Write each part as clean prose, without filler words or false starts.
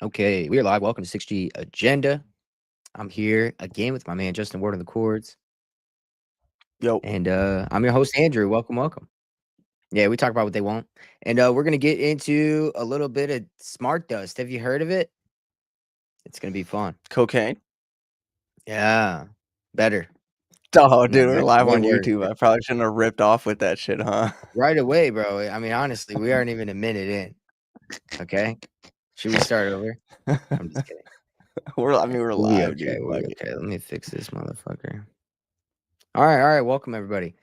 Okay, we are live. Welcome to 6G Agenda. I'm here again with my man Justin Ward on the chords. Yo. And I'm your host, Andrew. Welcome. Yeah, we talk about what they want. And we're gonna get into a little bit of smart dust. Have you heard of it? It's gonna be fun. Cocaine? Yeah. Better. Oh, No, dude, we're actually live way on worse. YouTube. I probably shouldn't have ripped off with that shit, huh? Right away, bro. I mean, honestly, we aren't even a minute in. Okay. Should we start over? I'm just kidding. we're We'll be live, okay. dude. We'll Fuck be it. okay. Let me fix this motherfucker. All right. Welcome everybody.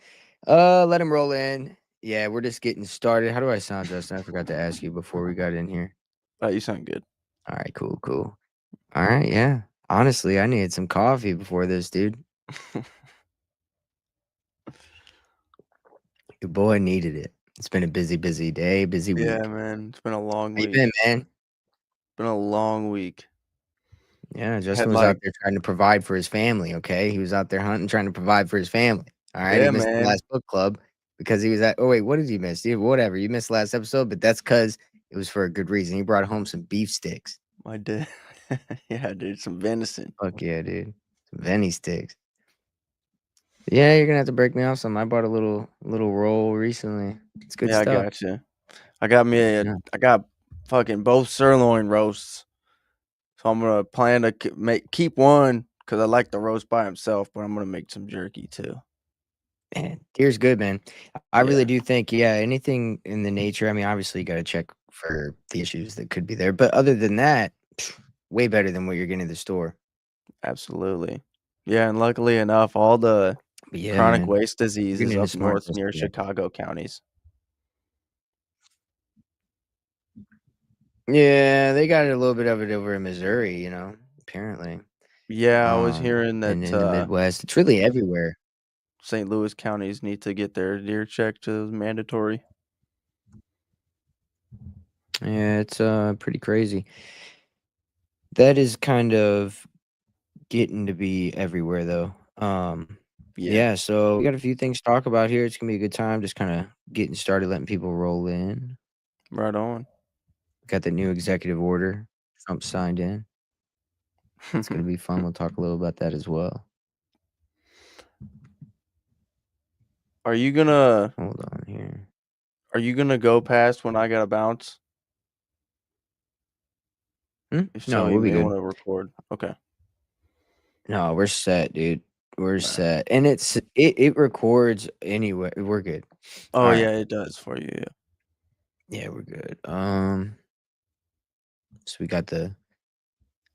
Let him roll in. Yeah, we're just getting started. How do I sound, Justin? I forgot to ask you before we got in here. Oh, you sound good. All right, cool. All right, yeah. Honestly, I needed some coffee before this, dude. Your boy needed it. It's been a busy day, busy Yeah, week. man. It's been a long How you been, week. man? Been a long week. Yeah, Justin Had was out like, there trying to provide for his family, okay? He was out there hunting, trying to provide for his family. All right, he yeah, missed the man. last book club because he was at. Oh wait, what did you miss? Whatever, you missed the last episode, but that's because it was for a good reason. He brought home some beef sticks. I did. Yeah, dude. Some venison. Fuck yeah, dude. Some Venny sticks. Yeah, you're gonna have to break me off some. I bought a little roll recently. It's good Yeah, I stuff. got you. I got fucking both sirloin roasts. So I'm gonna plan to keep one because I like the roast by himself, but I'm gonna make some jerky too. Man, deer's good, man. I really Yeah, do think, yeah, anything in the nature. I mean, obviously, you got to check for the issues that could be there, but other than that, way better than what you're getting at the store. absolutely. Yeah, and luckily enough, all the But yeah, chronic man, waste we're disease getting is into up smart north stuff near today. Chicago counties. Yeah, they got a little bit of it over in Missouri, apparently. Yeah, I was hearing And that in the Midwest, it's really everywhere. St. Louis counties need to get their deer check to mandatory. Yeah, it's pretty crazy. That is kind of getting to be everywhere though. Yeah, Yeah, so we got a few things to talk about here. It's gonna be a good time, just kind of getting started, letting people roll in. right on. Got the new executive order Trump signed in. It's gonna be fun. We'll talk a little about that as well. Are you gonna Hold on here. go past when I gotta bounce? If so, No, you we'll be may good. want to record. Okay. No, we're set, dude. We're All right. set, and it records anyway. We're good. Oh All right. yeah, it does for you. Yeah. Yeah, we're good. So we got the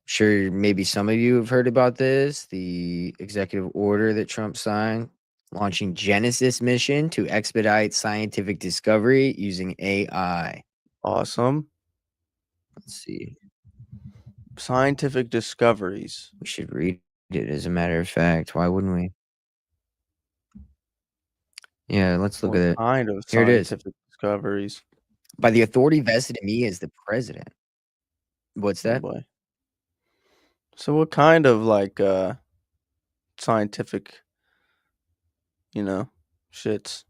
sure maybe some of you have heard about this, the executive order that Trump signed launching Genesis mission to expedite scientific discovery using AI. Awesome. Let's see. Scientific discoveries. We should read it as a matter of fact. Why wouldn't we? Yeah, let's look What at it. kind of Here it is. scientific discoveries? By the authority vested in me as the president. What's Oh that? boy. So what kind of scientific, shits?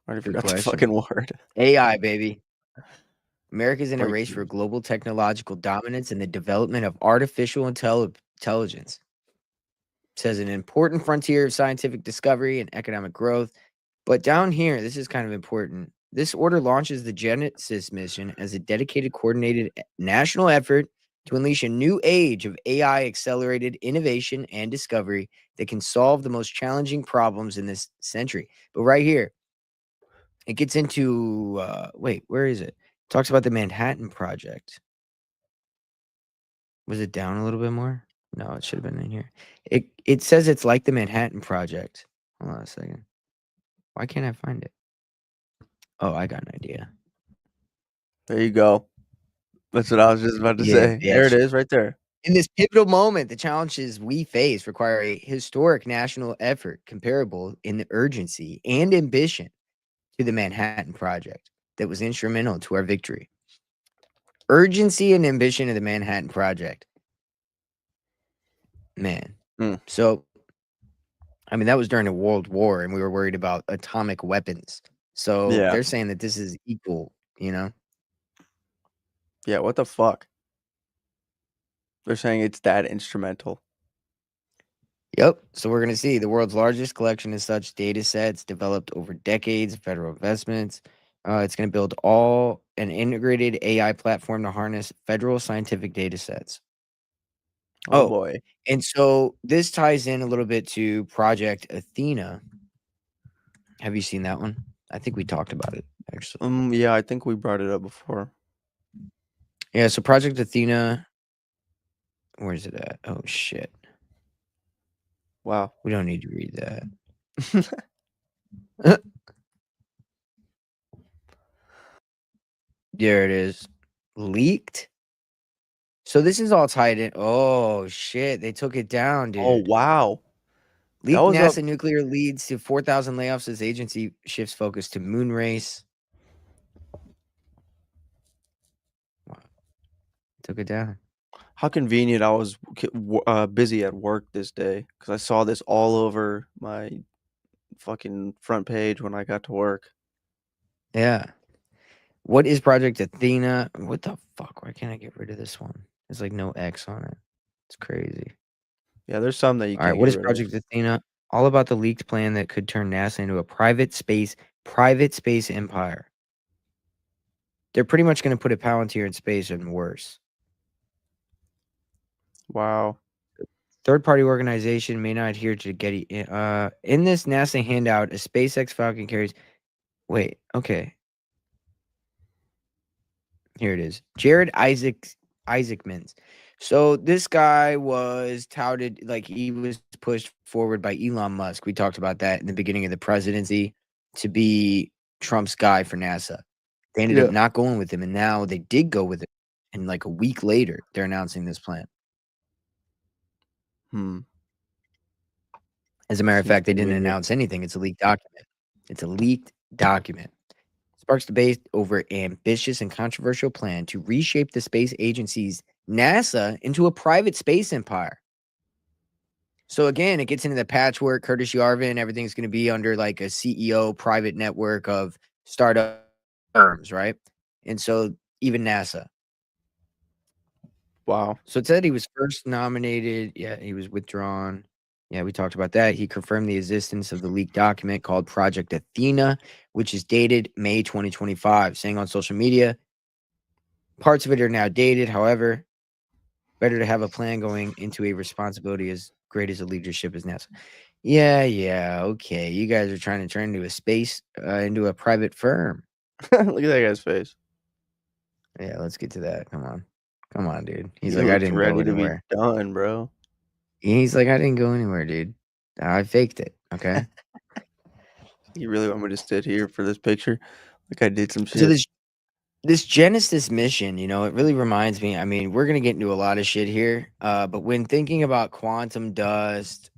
I already Good forgot the question. fucking word. AI, baby. America's in a race for Breakthroughs. global technological dominance and the development of artificial intelligence. Says an important frontier of scientific discovery and economic growth. But down here, this is kind of important. This order launches the Genesis mission as a dedicated, coordinated national effort to unleash a new age of AI accelerated innovation and discovery that can solve the most challenging problems in this century. But right here, it gets into wait, where is it? Talks about the Manhattan Project. Was it down a little bit more? No, it should have been in here. It says it's like the Manhattan Project. Hold on a second. Why can't I find it? Oh, I got an idea. There you go. That's what I was just about to Yeah, say. There it bitch. is, right there. In this pivotal moment, the challenges we face require a historic national effort comparable in the urgency and ambition to the Manhattan Project that was instrumental to our victory. Urgency and ambition of the Manhattan Project. Man. Mm. So, I mean, that was during a world war and we were worried about atomic weapons. So Yeah. they're saying that this is equal, you know? Yeah, what the fuck? They're saying it's that instrumental. Yep. So we're going to see the world's largest collection of such data sets developed over decades of federal investments. It's going to build all an integrated AI platform to harness federal scientific data sets. Oh Oh, boy. and so this ties in a little bit to Project Athena. Have you seen that one? I think we talked about it actually. Yeah, I think we brought it up before. Yeah, so Project Athena, where's it at? Oh shit. Wow. We don't need to read that. There it is. Leaked? So this is all tied in. Oh shit, they took it down, Oh dude. wow. That Leaked was up. NASA nuclear leads to 4,000 layoffs as agency shifts focus to moon race. Wow, took it down. How convenient I was busy at work this day because I saw this all over my fucking front page when I got to work. Yeah. What is Project Athena? What the fuck? Why can't I get rid of this one? There's like no X on it. It's crazy. Yeah, there's some that you All right, can't get what is rid of. Project Athena? All about the leaked plan that could turn NASA into a private space empire. They're pretty much going to put a Palantir in space and worse. Wow. Third-party organization may not adhere to Getty. In this NASA handout, a SpaceX Falcon carries. Wait, okay, here it is. Jared Isaacmans. So this guy was touted like he was pushed forward by Elon Musk. We talked about that in the beginning of the presidency to be Trump's guy for NASA. They ended up Yeah. not going with him, and now they did go with it. And like a week later, they're announcing this plan. Hmm. As a matter of Seems fact, they didn't convenient. announce anything. It's a leaked document. It's a leaked document. Sparks debate over ambitious and controversial plan to reshape the space agency's NASA into a private space empire. So again, it gets into the patchwork. Curtis Yarvin, everything's going to be under like a CEO private network of startup firms, right? And so even NASA. Wow. So it said he was first nominated. Yeah, he was withdrawn. Yeah, we talked about that. He confirmed the existence of the leaked document called Project Athena, which is dated May 2025, saying on social media, parts of it are now dated. However, better to have a plan going into a responsibility as great as a leadership as NASA. Yeah, okay. You guys are trying to turn into a private firm. Look at that guy's face. Yeah, let's get to that. Come on, dude. He's He like, I looks didn't go ready to be anywhere. done, bro. He's like, I didn't go anywhere, dude. I faked it. Okay. You really want me to sit here for this picture? Like I did some So shit. this Genesis mission, it really reminds me. I mean, we're gonna get into a lot of shit here. But when thinking about smart dust,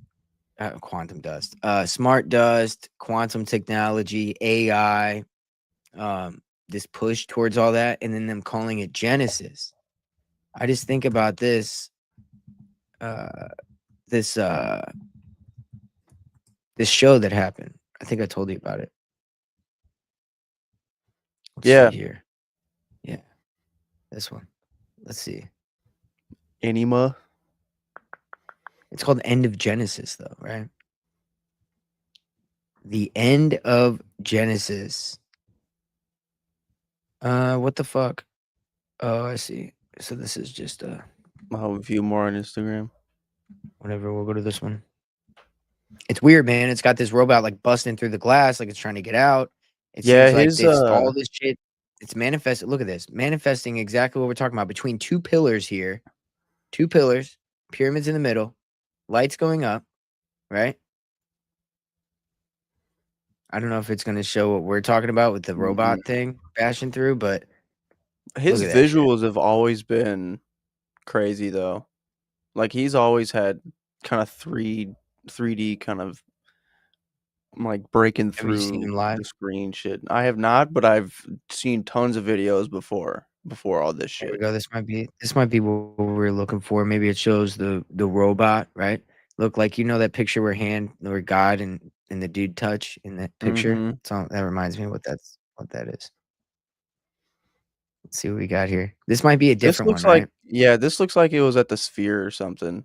quantum technology, AI, this push towards all that, and then them calling it Genesis. I just think about uh, this, this show that happened. I think I told you about it. Let's see Yeah. here. Yeah, this one. Let's see. Anima. It's called End of Genesis, though, right? The End of Genesis. What the fuck? Oh, I see. So this is just I'll have a few more on Instagram. whatever. We'll go to this one. It's weird, man. It's got this robot like busting through the glass, like it's trying to get out. It Yeah, seems like his this all this shit. It's manifested. Look at this, manifesting exactly what we're talking about between two pillars here. Two pillars, pyramids in the middle, lights going up. Right. I don't know if it's going to show what we're talking about with the mhm. robot thing bashing through, but look His at that shit. visuals have always been crazy though. Like he's always had kind of 3D kind of like breaking Have you seen through him live? the screen shit. I have not, but I've seen tons of videos before all this There we shit. go. This might be what we're looking for. Maybe it shows the robot, right? Look like that picture where God and the dude touch in that picture. Mhm. That reminds me of what that is. Let's see what we got here. This might be a This different one, looks like right? yeah, this looks like it was at the Sphere or something.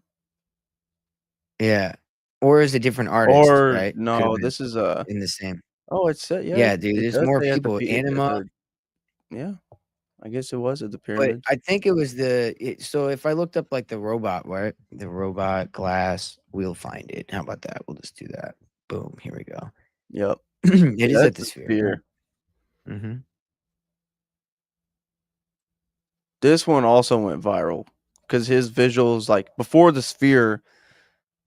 Yeah. Or is a different artist, Or right? Could have no, been this is, in the same. oh, it said yeah, Yeah, dude, it there's does more say people. at Anima, the yeah, I guess it was at the but pyramids. I think it was so if I looked up like the robot, right? The robot glass, we'll find it. How about that? We'll just do that. Boom. Here we go. Yep. It Yeah, is at that's the the sphere. Yeah. Sphere. Hmm. This one also went viral because his visuals, like, before the Sphere,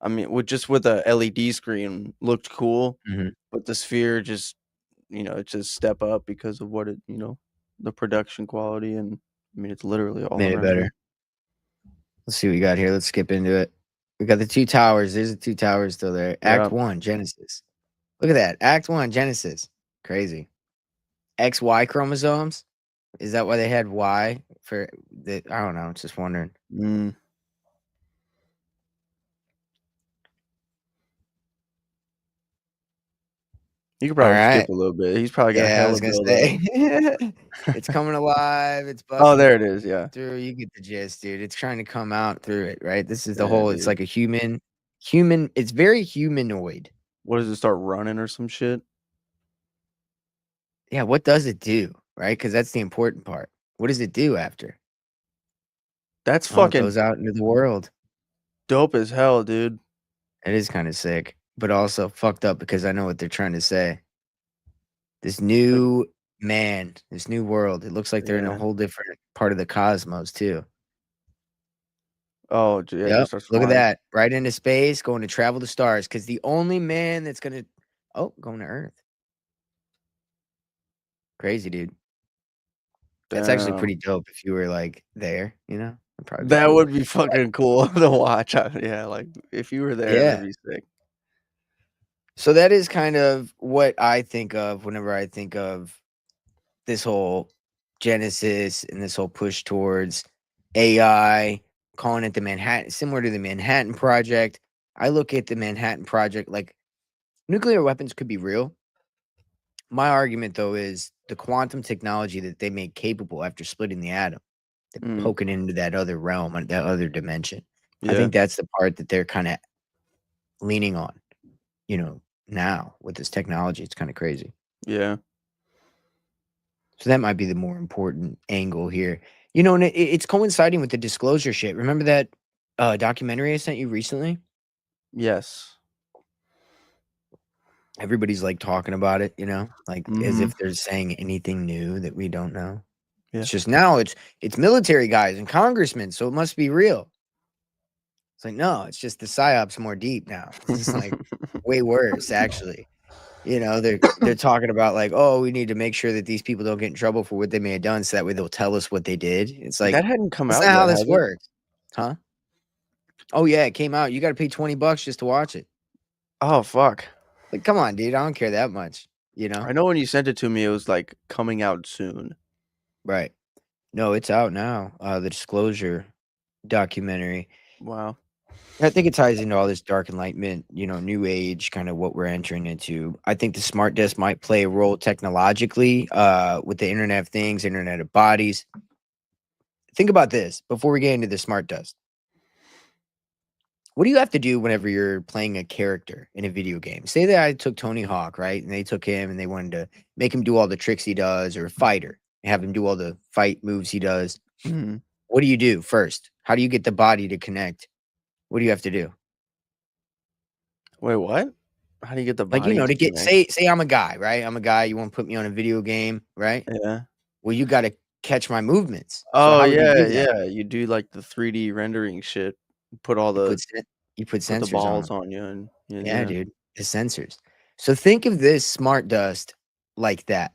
I mean, with a LED screen looked cool, Hmm. but the Sphere just, it's just step up because of what the production quality and, I mean, it's literally all Made it around better. you. Let's see what we got here. Let's skip into it. We got the two towers. There's the two towers still there. Act Yeah. one, Genesis. Look at that. Act one, Genesis. Crazy. XY chromosomes. Is that why they had Y for the? I don't know. Just wondering. Mm. You could All probably skip right. a little bit. He's probably got Yeah, I hella was gonna build up. say it's coming alive. It's Oh, busting there it is, yeah. through. You get the gist, dude. It's trying to come out through it, right? This is the Yeah, whole. It's dude. like a human. It's very humanoid. What does it start running or some shit? Yeah. What does it do, right? Because that's the important part. What does it do after? That's Oh, it fucking goes out into the world. dope as hell, dude. It is kind of sick, but also fucked up because I know what they're trying to say. This Like, new man, this new world. It looks like they're in a yeah. whole different part of the cosmos too. Oh, yeah, it just Yep. starts Look at flying. that. Right into space, going to travel the stars. Because the only man that's gonna going to Earth. Crazy, dude. That's actually Damn. pretty dope if you were like there, you know? It'd probably be That cool. would be fucking cool to watch. Yeah, like, if you were there, that'd Yeah. be sick. So that is kind of what I think of whenever I think of this whole Genesis and this whole push towards AI, calling it the Manhattan, similar to the Manhattan Project. I look at the Manhattan Project like nuclear weapons could be real. My argument, though, is the quantum technology that they made capable after splitting the atom, Mm, poking into that other realm and that other dimension. I yeah, think that's the part that they're kind of leaning on, now with this technology. It's kind of crazy. yeah. So that might be the more important angle here. And it's coinciding with the disclosure shit. Remember that documentary I sent you recently? Yes. Everybody's like talking about it, like as Mhm. if they're saying anything new that we don't know. Yeah. It's just now it's military guys and congressmen, so it must be real. It's like, no, it's just the psyops more deep now. This is like way worse, actually. They're talking about like, oh, we need to make sure that these people don't get in trouble for what they may have done, so that way they'll tell us what they did. It's like That hadn't come that's out not how yet, this has it? works, huh? Oh yeah, it came out. You got to pay $20 just to watch it. Oh, fuck. Like, come on, dude. I don't care that much. You know? I know when you sent it to me, it was, like, coming out soon. Right. No, it's out now. The Disclosure documentary. Wow. I think it ties into all this dark enlightenment, new age, kind of what we're entering into. I think the smart desk might play a role technologically, with the Internet of Things, Internet of Bodies. Think about this before we get into the smart desk. What do you have to do whenever you're playing a character in a video game? Say that I took Tony Hawk, right? And they took him and they wanted to make him do all the tricks he does, or a fighter, and have him do all the fight moves he does. Mhm. What do you do first? How do you get the body to connect? What do you have to do? Wait, what? How do you get the Like, body to to get connect? say I'm a guy, right? I'm a guy, you want to put me on a video game, right? Yeah. Well, you got to catch my movements. So Oh, how would you yeah, do that? yeah, you do, like, the 3D rendering shit. Put all You put the you put put the sensors on balls them. on you and yeah, Yeah, yeah. dude, the sensors. So think of this smart dust like that.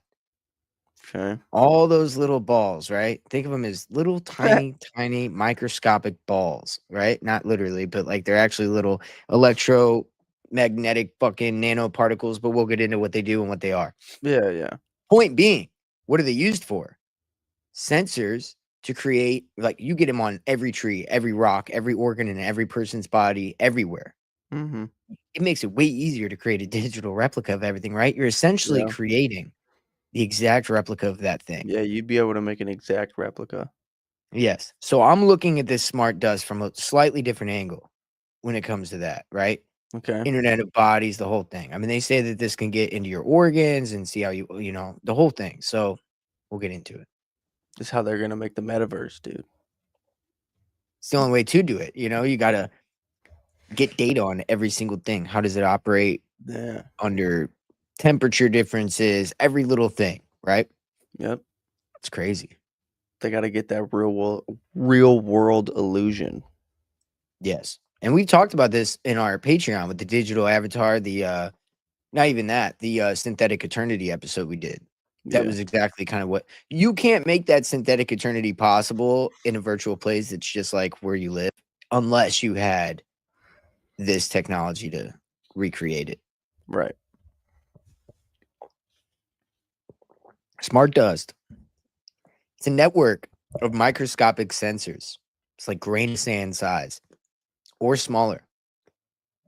Okay. All those little balls, right? Think of them as little tiny, tiny microscopic balls, right? Not literally, but like they're actually little electromagnetic fucking nanoparticles, but we'll get into what they do and what they are. Yeah, yeah. Point being, what are they used for? Sensors to create, like you get them on every tree, every rock, every organ in every person's body, everywhere. Mhm. It makes it way easier to create a digital replica of everything, right? You're essentially Yeah. creating the exact replica of that thing. Yeah, you'd be able to make an exact replica. Yes. So I'm looking at this smart dust from a slightly different angle when it comes to that, right? Okay. Internet of bodies, the whole thing. I mean, they say that this can get into your organs and see how you know, the whole thing. So we'll get into it. This is how they're gonna make the metaverse, dude. It's the only way to do it. You know, you got to get data on every single thing. How does it operate Yeah. under temperature differences, every little thing, right? Yep. It's crazy. They gotta get that real world illusion. Yes. And we've talked about this in our Patreon with the digital avatar, the not even that, the synthetic eternity episode we did. That Yeah. was exactly kind of what you can't make that synthetic eternity possible in a virtual place that's just like where you live unless you had this technology to recreate it. Right. Smart dust. It's a network of microscopic sensors. It's like grain of sand size or smaller.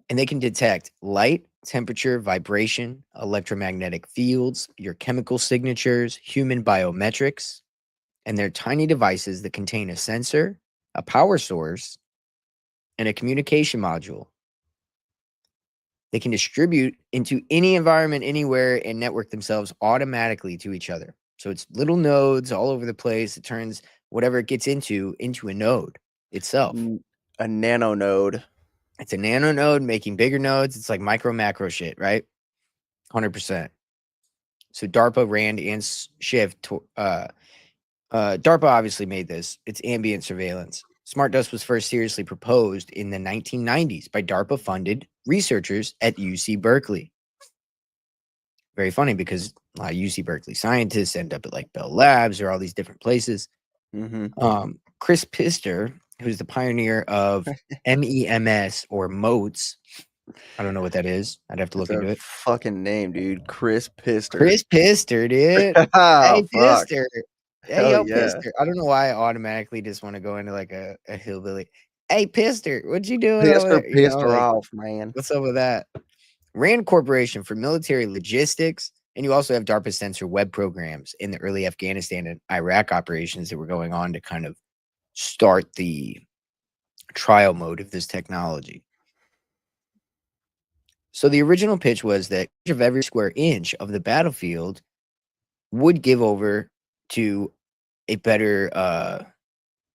And they can detect light, temperature, vibration, electromagnetic fields, your chemical signatures, human biometrics, and they're tiny devices that contain a sensor, a power source, and a communication module. They can distribute into any environment anywhere and network themselves automatically to each other. So it's little nodes all over the place. It turns whatever it gets into a node itself. A nano node. It's a nano node making bigger nodes. It's like micro macro shit, right? 100%. So DARPA, RAND, and Shift, DARPA obviously made this. It's ambient surveillance. Smart dust was first seriously proposed in the 1990s by DARPA-funded researchers at UC Berkeley. Very funny because a lot of UC Berkeley scientists end up at like Bell Labs or all these different places. Chris Pister, who's the pioneer of MEMS or MOTS. I don't know what that is. I'd have to That's look a into it. fucking name, dude. Chris Pister. Chris Pister, dude. Oh, Hey, fuck. Pister. Hey, Hell yo, yeah. Pister. I don't know why I automatically just want to go into like a hillbilly. Hey, Pister, what you doing over Pister there? You know, pissed her like, off, man. what's up with that? RAND Corporation for military logistics. And you also have DARPA sensor web programs in the early Afghanistan and Iraq operations that were going on to kind of start the trial mode of this technology. So the original pitch was that each of every square inch of the battlefield would give over to a better,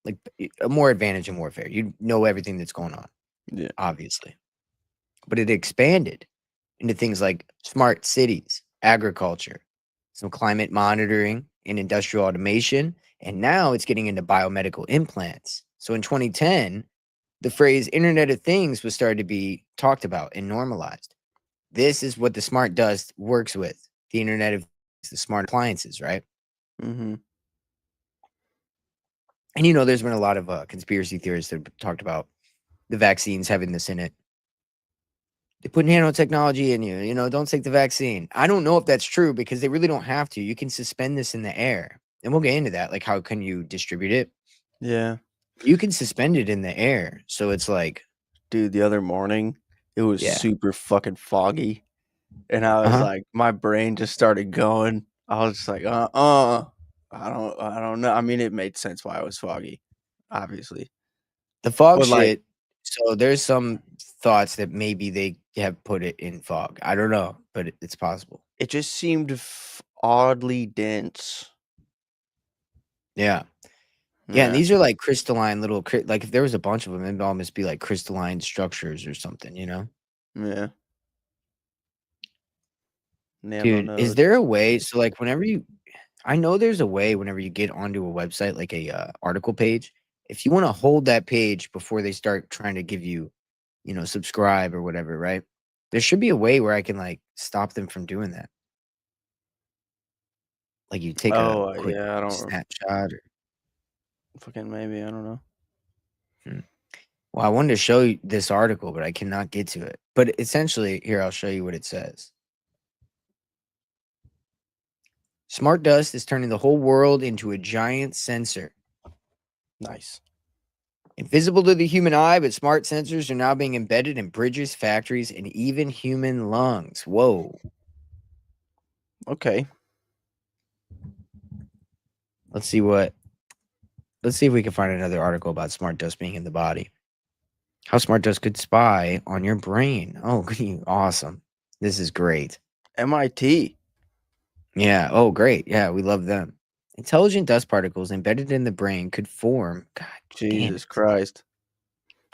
like a more advantage in warfare. You know everything that's going on, Yeah. obviously. But it expanded into things like smart cities, agriculture, some climate monitoring, and industrial automation. And now it's getting into biomedical implants. So in 2010, the phrase Internet of Things was started to be talked about and normalized. This is what the smart dust works with. The Internet of the smart appliances, right? Mm-hmm. And you know, there's been a lot of conspiracy theorists that have talked about the vaccines having this in it. They put nanotechnology in you, you know, don't take the vaccine. I don't know if that's true because they really don't have to. You can suspend this in the air. And we'll get into that. Like, how can you distribute it? Yeah. You can suspend it in the air. So it's like, Dude, the other morning, it was yeah. super fucking foggy. And I was Uh-huh. like, my brain just started going. I was just like, I don't know. I mean, it made sense why it was foggy, obviously. The fog But like, shit. So there's some thoughts that maybe they have put it in fog. I don't know, but it's possible. it just seemed oddly dense. Yeah. Yeah. And Yeah. these are like crystalline little, like if there was a bunch of them, it'd almost be like crystalline structures or something, you know? Yeah. Nano Dude, is node. there a way? So like whenever you, I know there's a way whenever you get onto a website, like a article page, if you want to hold that page before they start trying to give you, you know, subscribe or whatever, right? There should be a way where I can like stop them from doing that. Like you take a Oh, quick yeah. I don't snapshot or fucking maybe. I don't know. hmm. Well, I wanted to show you this article, but I cannot get to it. But essentially, here I'll show you what it says. Smart dust is turning the whole world into a giant sensor. Nice. Invisible to the human eye, but smart sensors are now being embedded in bridges, factories, and even human lungs. Whoa. Okay. Let's see what. Let's see if we can find another article about smart dust being in the body. How smart dust could spy on your brain. Oh, awesome! This is great. MIT. Yeah. Oh, great. Yeah, we love them. Intelligent dust particles embedded in the brain could form. God damn Jesus it. Christ.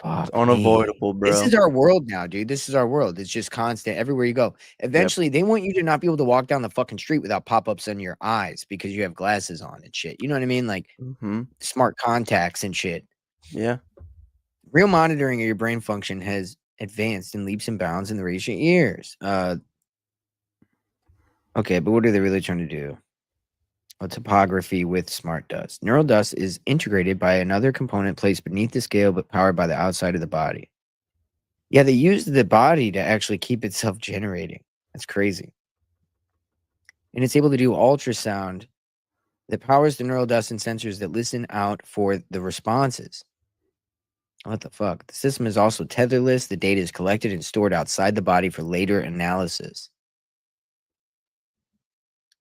It's Fuck me. unavoidable, This bro. is our world now, dude. This is our world. It's just constant everywhere you go. Yep. Eventually, they want you to not be able to walk down the fucking street without pop-ups on your eyes because you have glasses on and shit. You know what I mean? Like Mm-hmm. smart contacts and shit. Yeah. Real monitoring of your brain function has advanced in leaps and bounds in the recent years. Okay, but what are they really trying to do? Topography with smart dust. Neural dust is integrated by another component placed beneath the scale but powered by the outside of the body. Yeah, they use the body to actually keep itself generating. That's crazy. And it's able to do ultrasound that powers the neural dust and sensors that listen out for the responses. What the fuck? The system is also tetherless. The data is collected and stored outside the body for later analysis.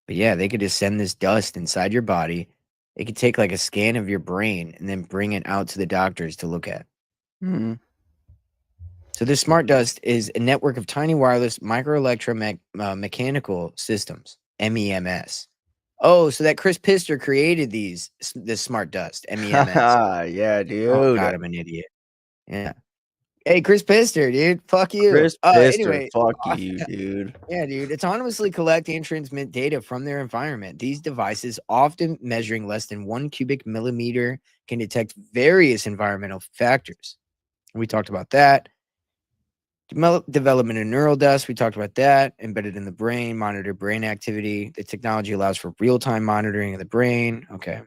But yeah, they could just send this dust inside your body. It could take like a scan of your brain and then bring it out to the doctors to look at. Mm-hmm. So this smart dust is a network of tiny wireless microelectromechanical systems, MEMS. Oh, so that Chris Pister created this smart dust, MEMS. Yeah, Oh dude. God, I'm an idiot. Yeah. Hey, Chris Pister, dude. Fuck you. Chris Pister. Anyway, Fuck you, dude. yeah, dude. Autonomously collect and transmit data from their environment. These devices, often measuring less than 1 cubic millimeter, can detect various environmental factors. We talked about that. Development of neural dust, we talked about that. Embedded in the brain, monitor brain activity. The technology allows for real-time monitoring of the brain. Okay.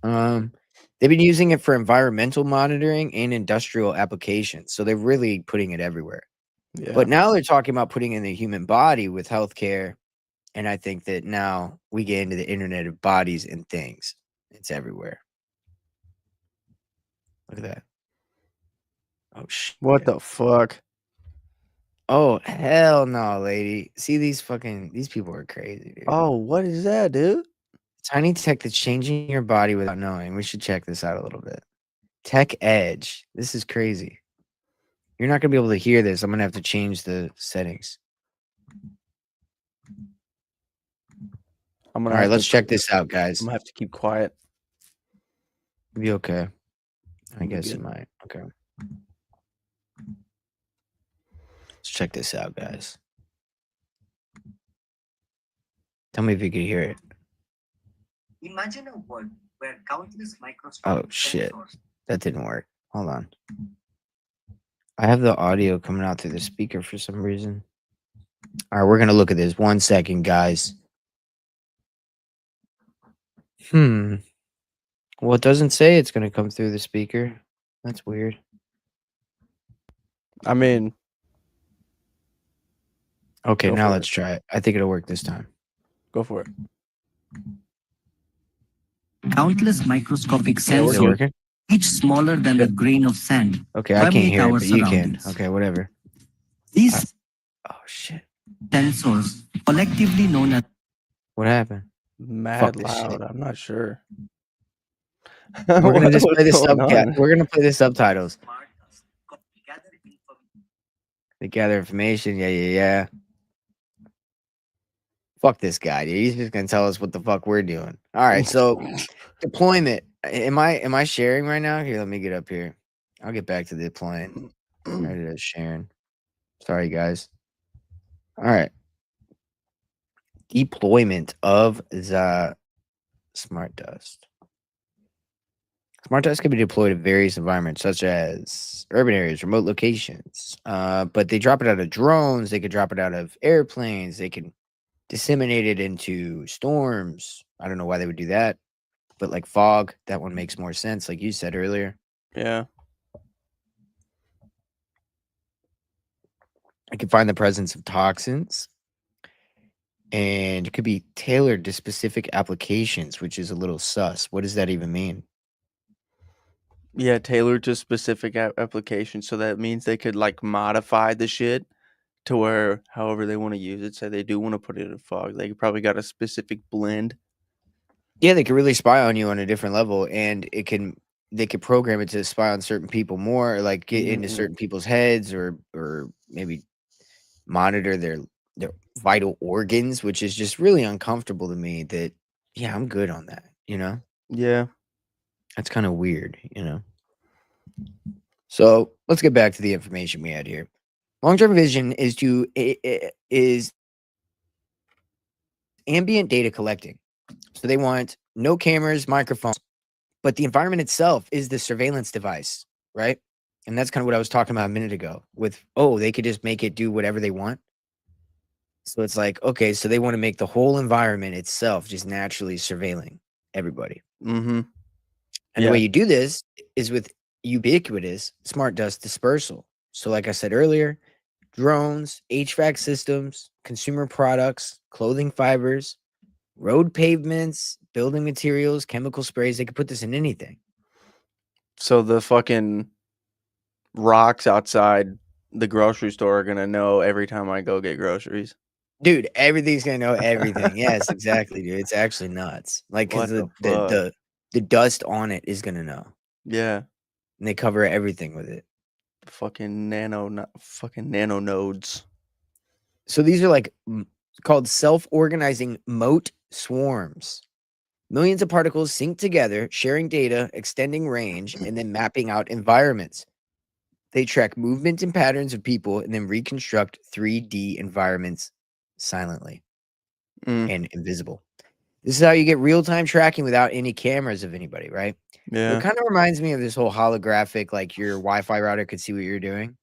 They've been using it for environmental monitoring and industrial applications. So they're really putting it everywhere. Yeah. But now they're talking about putting it in the human body with healthcare. And I think that now we get into the internet of bodies and things. It's everywhere. Look at that. Oh shit. What the fuck? Oh hell no, lady. See these people are crazy, dude. Oh, what is that, dude? Tiny tech that's changing your body without knowing. We should check this out a little bit. Tech Edge. This is crazy. You're not gonna be able to hear this. I'm gonna have to change the settings. I'm All gonna right, have to. let's check this out, I'm guys. gonna have to keep quiet. It'll be okay. I It'll be guess it good. might. Okay. Let's check this out, guys. Tell me if you can hear it. Imagine a world where countless Oh microscopic shit. sensors. That didn't work. Hold on. I have the audio coming out through the speaker for some reason. All right, we're gonna look at this. 1 second, guys. Well, it doesn't say it's gonna come through the speaker. That's weird. I mean, Okay, go now for let's it. try it. I think it'll work this time. Go for it. Countless microscopic Is it sensors, working? each smaller than a Yep. grain of sand, Okay, I can't permeate hear it, our but you can. surroundings. Okay, whatever. These Oh shit. sensors, collectively known as What happened? Mad Fuck this shit. loud. I'm not sure. We're gonna just play the What's going on? We're gonna play the subtitles. smart dust, gather information. They gather information. Yeah. Fuck this guy, dude. He's just gonna tell us what the fuck we're doing. All right, so deployment. Am I sharing right now? Here, let me get up here. I'll get back to the deploying. Right, it is sharing. Sorry, guys. All right. Deployment of the smart dust. Smart dust can be deployed in various environments, such as urban areas, remote locations. But they drop it out of drones. They could drop it out of airplanes. They can disseminate it into storms. I don't know why they would do that, but like fog, that one makes more sense, like you said earlier. Yeah. I can find the presence of toxins, and it could be tailored to specific applications, which is a little sus. What does that even mean? Yeah, tailored to specific applications. So that means they could like modify the shit to where however they want to use it. Say they do want to put it in fog. They probably got a specific blend Yeah, they could really spy on you on a different level, and they could program it to spy on certain people more, or like get into Mm, certain people's heads, or maybe monitor their vital organs, which is just really uncomfortable to me. That yeah, I'm good on that. yeah. That's kind of weird. So let's get back to the information we had here. Long-term vision is ambient data collecting. So they want no cameras, microphones, but the environment itself is the surveillance device, right? And that's kind of what I was talking about a minute ago with, oh, they could just make it do whatever they want. So it's like, okay, so they want to make the whole environment itself just naturally surveilling everybody. Mm-hmm. And the way Yeah. you do this is with ubiquitous smart dust dispersal. So, like I said earlier, drones, HVAC systems, consumer products, clothing fibers, road pavements, building materials, chemical sprays, they could put this in anything. So the fucking rocks outside the grocery store are gonna know every time I go get groceries. Dude, everything's gonna know everything. Yes, exactly, dude. It's actually nuts. Like, because What the, the the fuck? the the dust on it is gonna know. Yeah. And they cover everything with it. Fucking nano nodes. So these are like called self-organizing mote swarms. Millions of particles sync together, sharing data, extending range, and then mapping out environments. They track movement and patterns of people and then reconstruct 3D environments silently Mm, and invisible. This is how you get real-time tracking without any cameras of anybody, right? So it yeah. kind of reminds me of this whole holographic, like your Wi-Fi router could see what you're doing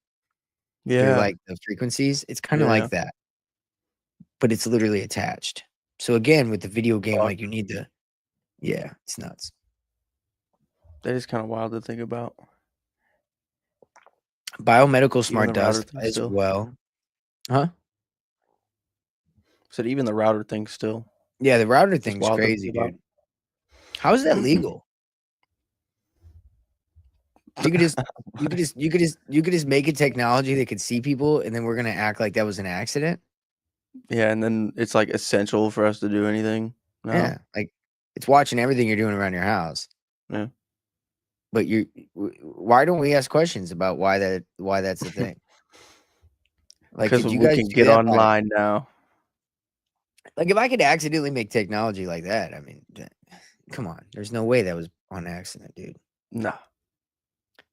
through Yeah. like the frequencies. It's kind of Yeah. like that, but it's literally attached. So again, with the video game, Fuck. like you need the yeah, it's nuts. That is kind of wild to think about. Biomedical Even smart the router dust thing as still. well. Huh? Said even the router thing still. Yeah, the router Just thing's wild to think crazy, about. dude. How is that legal? You could just you could just make a technology that could see people and then we're gonna act like that was an accident? Yeah, and then it's like essential for us to do anything now. Yeah. Like it's watching everything you're doing around your house. Yeah. But why don't we ask questions about why that's the thing? Like, Because could you we guys can do get that by online now. like if I could accidentally make technology like that, I mean, come on. There's no way that was on accident, dude. No.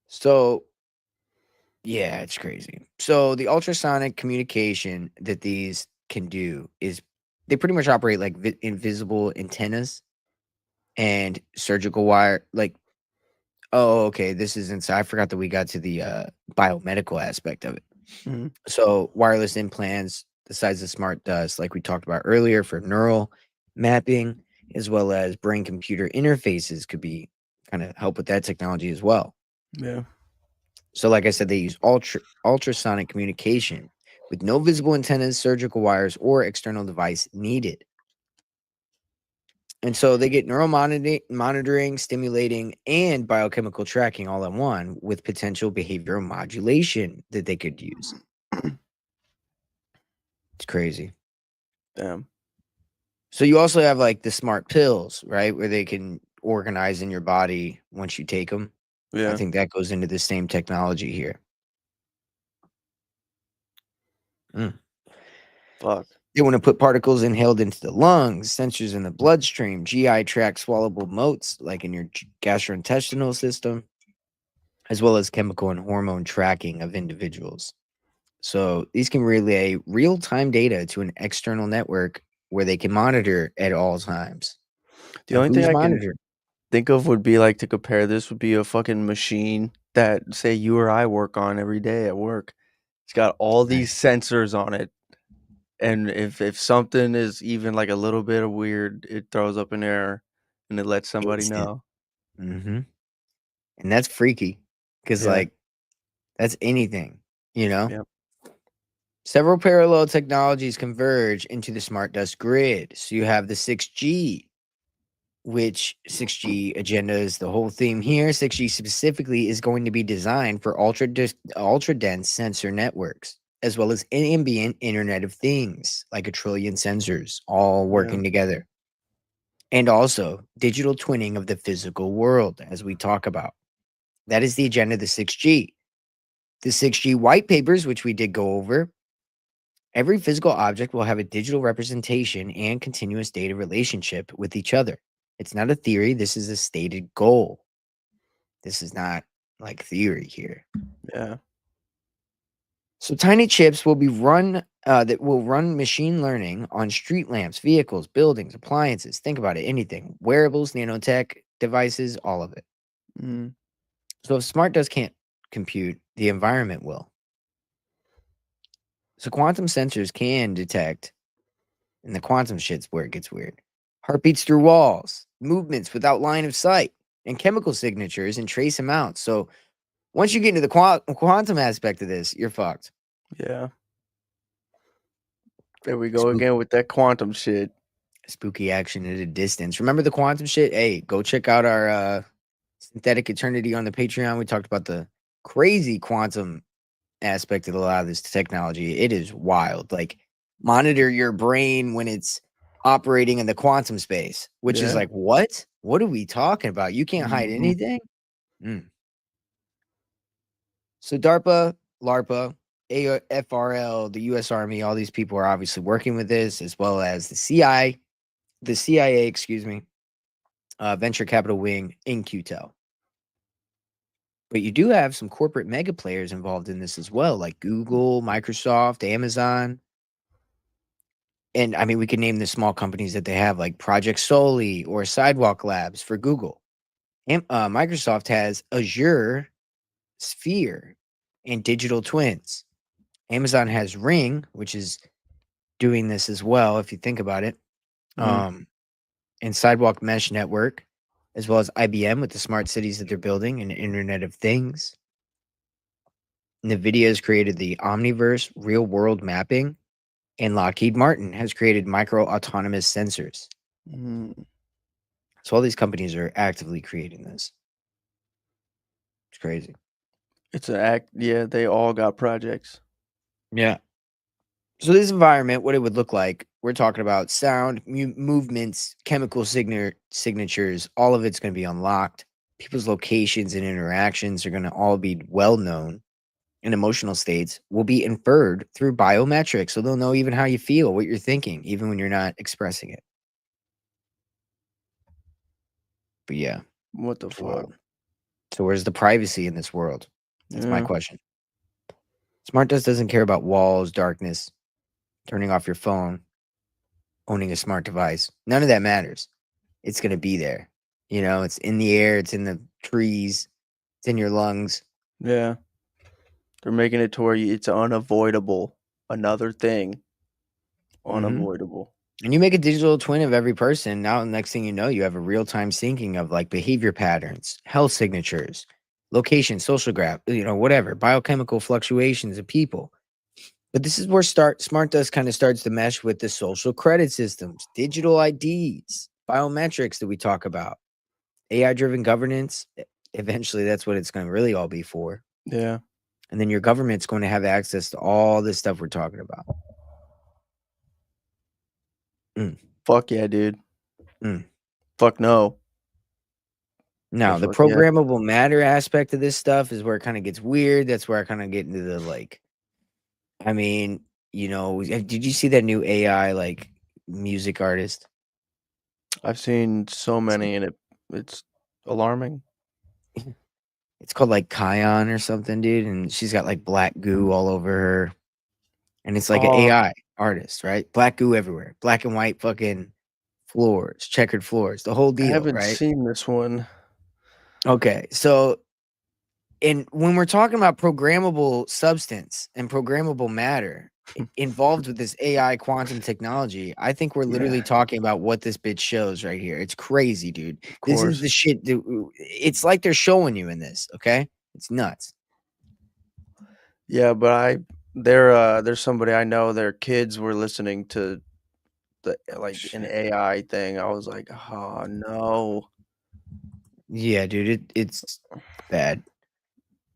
So yeah, it's crazy. So the ultrasonic communication that these can do is they pretty much operate like invisible antennas and surgical wire. Like, oh, okay, this is inside. I forgot that we got to the biomedical aspect of it. Mhm. So wireless implants, the size of smart dust, like we talked about earlier, for neural mapping, as well as brain computer interfaces, could be kind of help with that technology as well. Yeah. So, like I said, they use ultrasonic communication with no visible antennas, surgical wires, or external device needed. And so they get neural monitoring, stimulating, and biochemical tracking all in one with potential behavioral modulation that they could use. It's crazy. Damn. So you also have like the smart pills, right? Where they can organize in your body once you take them. I Yeah. think that goes into the same technology here. Mm. Fuck. They want to put particles inhaled into the lungs, sensors in the bloodstream, GI tract swallowable motes like in your gastrointestinal system, as well as chemical and hormone tracking of individuals. So these can relay real time data to an external network where they can monitor at all times. The Now, only thing who's I can monitoring? think of would be like to compare this would be a fucking machine that say you or I work on every day at work. It's got all Right. these sensors on it. And if something is even like a little bit of weird, it throws up an error and it lets somebody Instant. know. Hmm. And that's freaky because, Yeah. like, that's anything, you know? Yep. Several parallel technologies converge into the smart dust grid. So you have the 6G, which 6G agenda is the whole theme here. 6G specifically is going to be designed for ultra dense sensor networks, as well as ambient Internet of Things, like a trillion sensors all Yeah. working together. and also digital twinning of the physical world, as we talk about. That is the agenda of the 6G. The 6G white papers, which we did go over, every physical object will have a digital representation and continuous data relationship with each other. It's not a theory, this is a stated goal. This is not like theory here. Yeah. So tiny chips will be run that will run machine learning on street lamps, vehicles, buildings, appliances. Think about it, anything, wearables, nanotech devices, all of it. Mm. So if smart does can't compute, the environment will. So quantum sensors can detect, and the quantum shit's where it gets weird. Heartbeats through walls, movements without line of sight, and chemical signatures and trace amounts. So once you get into the quantum aspect of this, you're fucked. Yeah. There we go Spook, again with that quantum shit. spooky action at a distance. Remember the quantum shit? Hey, go check out our synthetic eternity on the Patreon. We talked about the crazy quantum aspect of a lot of this technology. It is wild. Like, monitor your brain when it's operating in the quantum space, which is Yeah. like, what? What are we talking about? You can't hide Mhm. anything? Mm. So DARPA, LARPA, AFRL, the US Army, all these people are obviously working with this, as well as the CIA, excuse me, venture capital wing in QTEL. But you do have some corporate mega players involved in this as well, like Google, Microsoft, Amazon. And I mean, we could name the small companies that they have, like Project Soli or Sidewalk Labs for Google. And Microsoft has Azure, Sphere, and Digital Twins. Amazon has Ring, which is doing this as well, if you think about it. Mm. And Sidewalk Mesh Network, as well as IBM with the smart cities that they're building and Internet of Things. NVIDIA has created the Omniverse real world mapping, and Lockheed Martin has created micro autonomous sensors. Mm. So all these companies are actively creating this. It's crazy. It's an act. Yeah, they all got projects. Yeah. So this environment, what it would look like, we're talking about sound, movements, chemical signatures, all of it's going to be unlocked. People's locations and interactions are going to all be well known, and emotional states will be inferred through biometrics. So they'll know even how you feel, what you're thinking, even when you're not expressing it. But yeah, What the it's fuck? wild. So where's the privacy in this world? That's my Yeah. question. Smart Dust doesn't care about walls, darkness, turning off your phone, owning a smart device. None of that matters. It's going to be there. You know, it's in the air, it's in the trees, it's in your lungs. Yeah. They're making it to where it's unavoidable. Another thing. Hmm. Unavoidable. And you make a digital twin of every person. Now, the next thing you know, you have a real time syncing of like behavior patterns, health signatures, location, social graph, you know, whatever, biochemical fluctuations of people. But this is where Smart Dust kind of starts to mesh with the social credit systems, digital IDs, biometrics that we talk about, AI driven governance. Eventually, that's what it's going to really all be for. Yeah. And then your government's going to have access to all this stuff we're talking about. Mm, Fuck yeah, dude. mm. Fuck no. Now, But the fuck yeah. programmable matter aspect of this stuff is where it kind of gets weird. That's where I kind of get into the like, I mean, you know, did you see that new AI like music artist? I've seen so many and it's alarming. It's called like Kion or something, dude. And she's got like black goo all over her. And it's like an Oh, AI artist, right? Black goo everywhere, black and white fucking floors, checkered floors, the whole I deal, haven't right? seen this one. Okay. So, and when we're talking about programmable substance and programmable matter involved with this AI quantum technology, I think we're Yeah, literally talking about what this bitch shows right here. It's crazy, dude. of This is course. the shit. It's like they're showing you in this. Okay. It's nuts. Yeah, but there's somebody I know, their kids were listening to the like an Shit. AI thing. I was like, "Oh no." Yeah, dude. It's bad.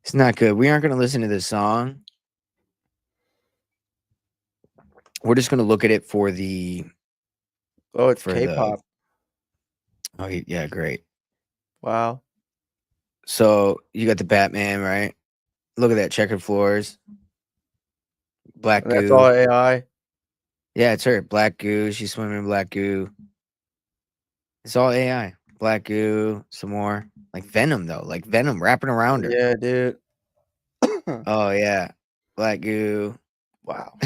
It's not good. We aren't going to listen to this song. We're just going to look at it Oh, it's for the K-pop. Oh, yeah, great. Wow. So you got the Batman, right? Look at that, checkered floors, black And that's all goo. AI. Yeah, it's her. Black goo. She's swimming in black goo. It's all AI. Black goo. Some more. Like Venom, though. Like Venom wrapping around her. Yeah, dude. Oh, yeah. Black goo. Wow.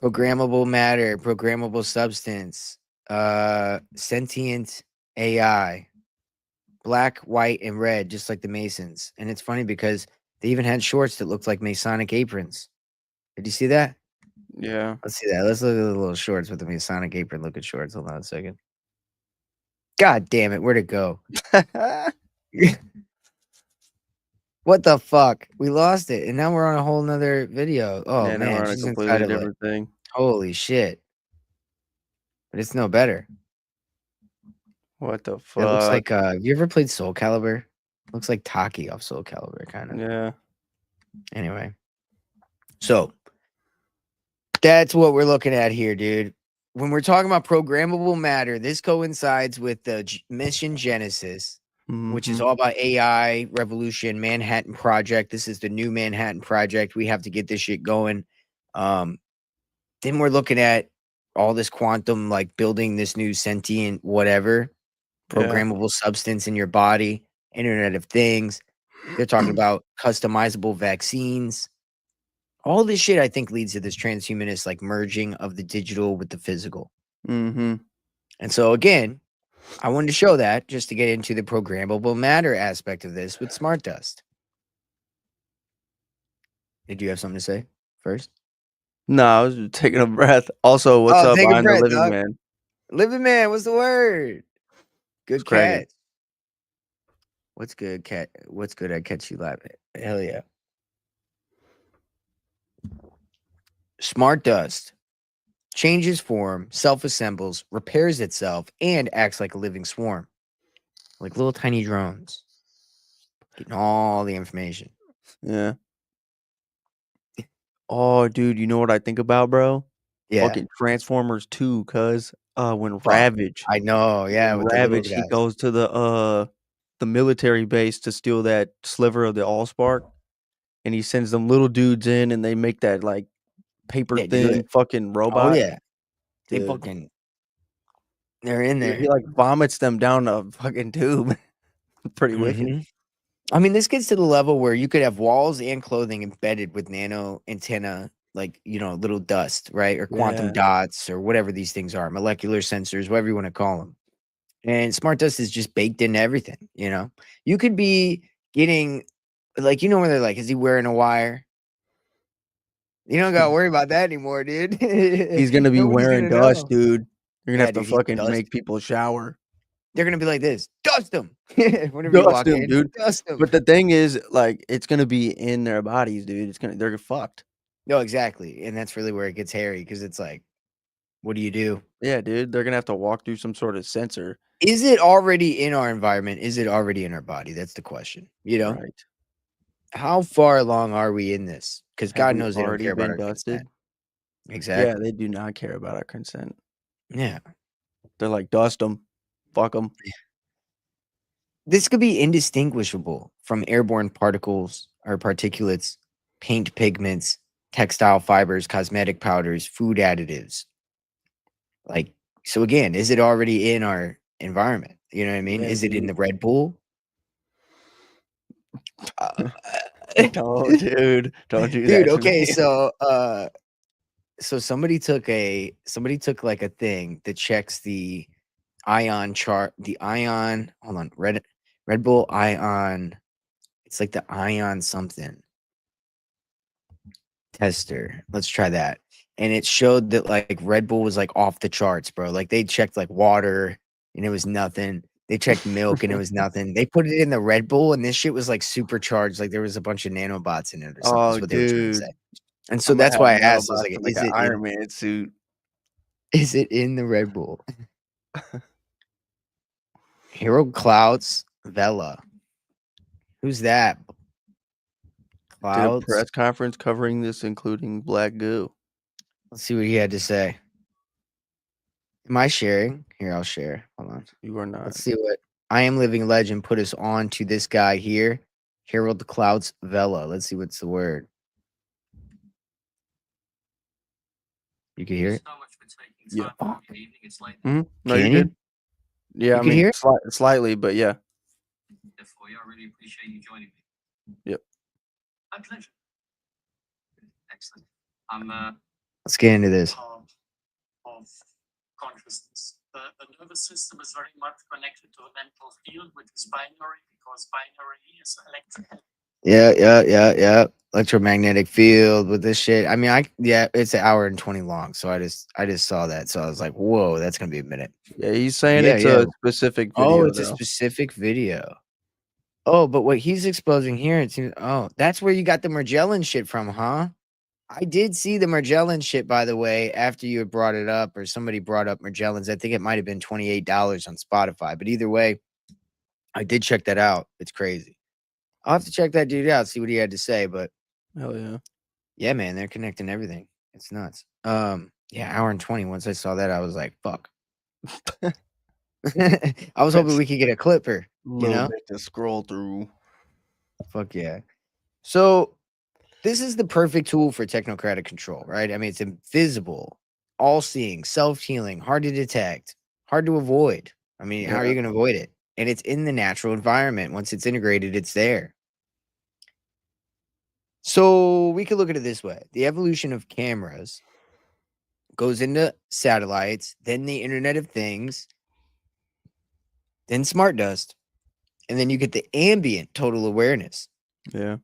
Programmable matter. Programmable substance. Sentient AI. Black, white, and red, just like the Masons. And it's funny because they even had shorts that looked like Masonic aprons. Did you see that? Yeah. Let's see that. Let's look at the little shorts with the Masonic apron looking shorts. Hold on a second. God damn it. Where'd it go? What the fuck? We lost it. And now we're on a whole nother video. Oh, Yeah, now we're man. on a She's inside completely of like, different thing. holy shit. But it's no better. What the It looks fuck? like, have you ever played Soul Calibur? Looks like Taki off Soul Calibur, kind of. Yeah. Anyway. So, that's what we're looking at here, dude. When we're talking about programmable matter, this coincides with the mission Genesis, which is Mm-hmm. all about AI, revolution, Manhattan Project. This is the new Manhattan Project. We have to get this shit going. Then we're looking at all this quantum, like building this new sentient whatever, Yeah. programmable substance in your body, Internet of Things. They're talking about customizable vaccines. All this shit, I think, leads to this transhumanist like merging of the digital with the physical. Mm-hmm. And so again, I wanted to show that just to get into the programmable matter aspect of this with Smart Dust. Did you have something to say first? No, I was just taking a breath. Also, what's Oh, up take a behind the breath, living dog. man? Living man, what's the word? It's Good cracking. catch. What's good, cat? What's good? I catch you live. Hell yeah. Smart Dust changes form, self-assembles, repairs itself, and acts like a living swarm, like little tiny drones, getting all the information. Yeah. Oh, dude, you know what I think about, bro? Yeah. Fucking Transformers 2, cuz when Fuck. Ravage I know. Yeah, when with the little Ravage he guys. goes to the military base to steal that sliver of the Allspark, and he sends them little dudes in, and they make that like paper They do thin it. fucking Oh robot, yeah. They dude. fucking they're in He there. like vomits them down a fucking tube. Pretty wicked. Mhm. I mean, this gets to the level where you could have walls and clothing embedded with nano antenna, like, little dust, right? Or quantum Yeah. dots or whatever these things are, molecular sensors, whatever you want to call them. And smart dust is just baked into everything. You could be getting like, where they're like, is he wearing a wire? You don't gotta worry about that anymore, dude. He's gonna be Nobody's wearing gonna dust, know. dude. You're gonna Yeah, have to dude, he's fucking make dusting. people shower. They're gonna be like this, dust them. Whenever you Dust walk him, in, dude. dust them. But the thing is, like, it's gonna be in their bodies, dude. They're fucked. No, exactly. And that's really where it gets hairy because it's like, what do you do? Yeah, dude. They're gonna have to walk through some sort of sensor. Is it already in our environment? Is it already in our body? That's the question. Right. How far along are we in this? Because Have God we knows they don't already care about been our consent. dusted? Yeah, Exactly. they do not care about our consent. Yeah. They're like, dust them, fuck them. This could be indistinguishable from airborne particles or particulates, paint pigments, textile fibers, cosmetic powders, food additives. Like, so again, is it already in our environment? You know what I mean? Yeah, Is it in dude. the Red Bull? Uh, No, dude. Don't do dude, that to okay, me. so somebody took like a thing that checks the ion chart, the ion, hold on, Red Bull ion, it's like the ion something tester. Let's try that. And it showed that like Red Bull was like off the charts, bro. Like they checked like water and it was nothing. They checked milk and it was nothing. They put it in the Red Bull and this shit was like supercharged. Like there was a bunch of nanobots in it or something, is Oh, what they were trying to say. dude. And so I'm gonna that's have why I asked, I was nanobots like, in like an Iron Man suit. is it in the Red Bull? Hero Clouds Vela. Who's that? Did a Clouds. press conference covering this, including black goo. Let's see what he had to say. Am I sharing? Here, I'll share. Hold on. You are not. Let's see what I Am Living Legend put us on to this guy here. Harold the Clouds Vela. Let's see what's the word. You can hear it? Yeah. Fuck. No, Can you're you? good. Yeah, You I can mean, hear it? slightly, but yeah. I really appreciate you joining me. Yep. My pleasure. Excellent. Let's get into this. Part of consciousness. The nervous system is very much connected to the mental field, which is binary, because binary is electrical. Yeah. Electromagnetic field with this shit. I mean, it's an hour and 20 long. So I just saw that. So I was like, whoa, that's gonna be a minute. Yeah, he's saying Yeah, it's yeah. a specific Oh, video it's a though. specific video. Oh, but what he's exposing here, it seems that's where you got the Magellan shit from, huh? I did see the Magellan shit, by the way, after you had brought it up, or somebody brought up Magellan's. I think it might have been $28 on Spotify. But either way, I did check that out. It's crazy. I'll have to check that dude out, see what he had to say. But Hell yeah. yeah, man, they're connecting everything. It's nuts. Yeah, hour and 20. Once I saw that, I was like, fuck. I was hoping we could get a clipper, you Little know? bit to scroll through. Fuck yeah. So this is the perfect tool for technocratic control, right? I mean, it's invisible, all-seeing, self-healing, hard to detect, hard to avoid. I mean, how are Yeah. you going to avoid it? And it's in the natural environment. Once it's integrated, it's there. So we could look at it this way. The evolution of cameras goes into satellites, then the Internet of Things, then smart dust, and then you get the ambient total awareness. Yeah.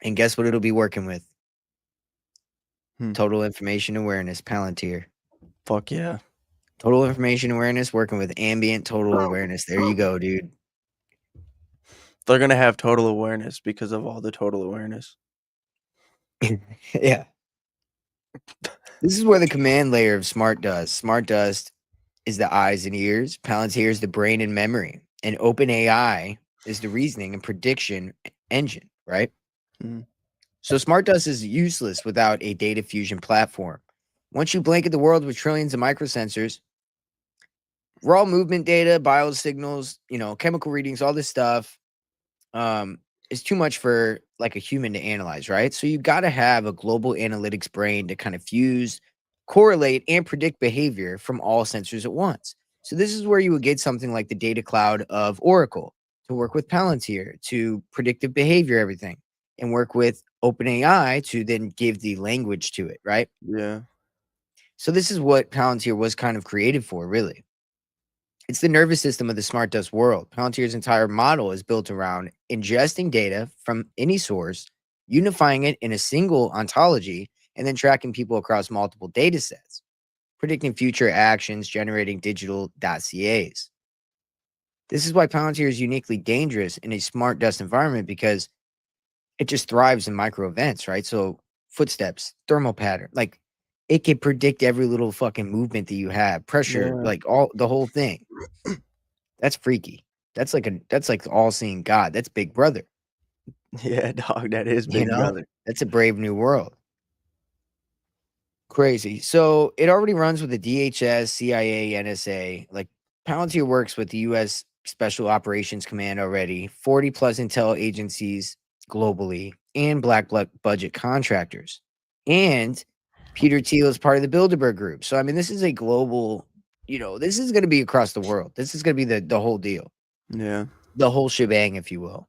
And guess what it'll be working with? Hmm. Total information awareness, Palantir. Fuck yeah. Total information awareness working with ambient total awareness. There you go, dude. They're gonna have total awareness because of all the total awareness. Yeah. This is where the command layer of smart dust. Smart dust is the eyes and ears. Palantir is the brain and memory. And OpenAI is the reasoning and prediction engine, right? Mhm. So smart dust is useless without a data fusion platform. Once you blanket the world with trillions of microsensors, raw movement data, biosignals, chemical readings, all this stuff, is too much for like a human to analyze, right? So you got to have a global analytics brain to kind of fuse, correlate, and predict behavior from all sensors at once. So this is where you would get something like the data cloud of Oracle to work with Palantir to predictive behavior, everything, and work with OpenAI to then give the language to it, right? Yeah. So this is what Palantir was kind of created for, really. It's the nervous system of the smart dust world. Palantir's entire model is built around ingesting data from any source, unifying it in a single ontology, and then tracking people across multiple data sets, predicting future actions, generating digital dossiers. This is why Palantir is uniquely dangerous in a smart dust environment because it just thrives in micro events, right? So footsteps, thermal pattern, like it can predict every little fucking movement that you have, pressure, Yeah. like the whole thing. That's freaky. That's like all-seeing God. That's Big Brother. Yeah, dog. That is You Big know? Brother. That's a brave new world. Crazy. So it already runs with the DHS, CIA, NSA. Like Palantir works with the US Special Operations Command already, 40 plus intel agencies globally, and black budget contractors. And Peter Thiel is part of the Bilderberg group. So I mean, this is a global, this is going to be across the world. This is going to be the whole deal. Yeah. The whole shebang, if you will.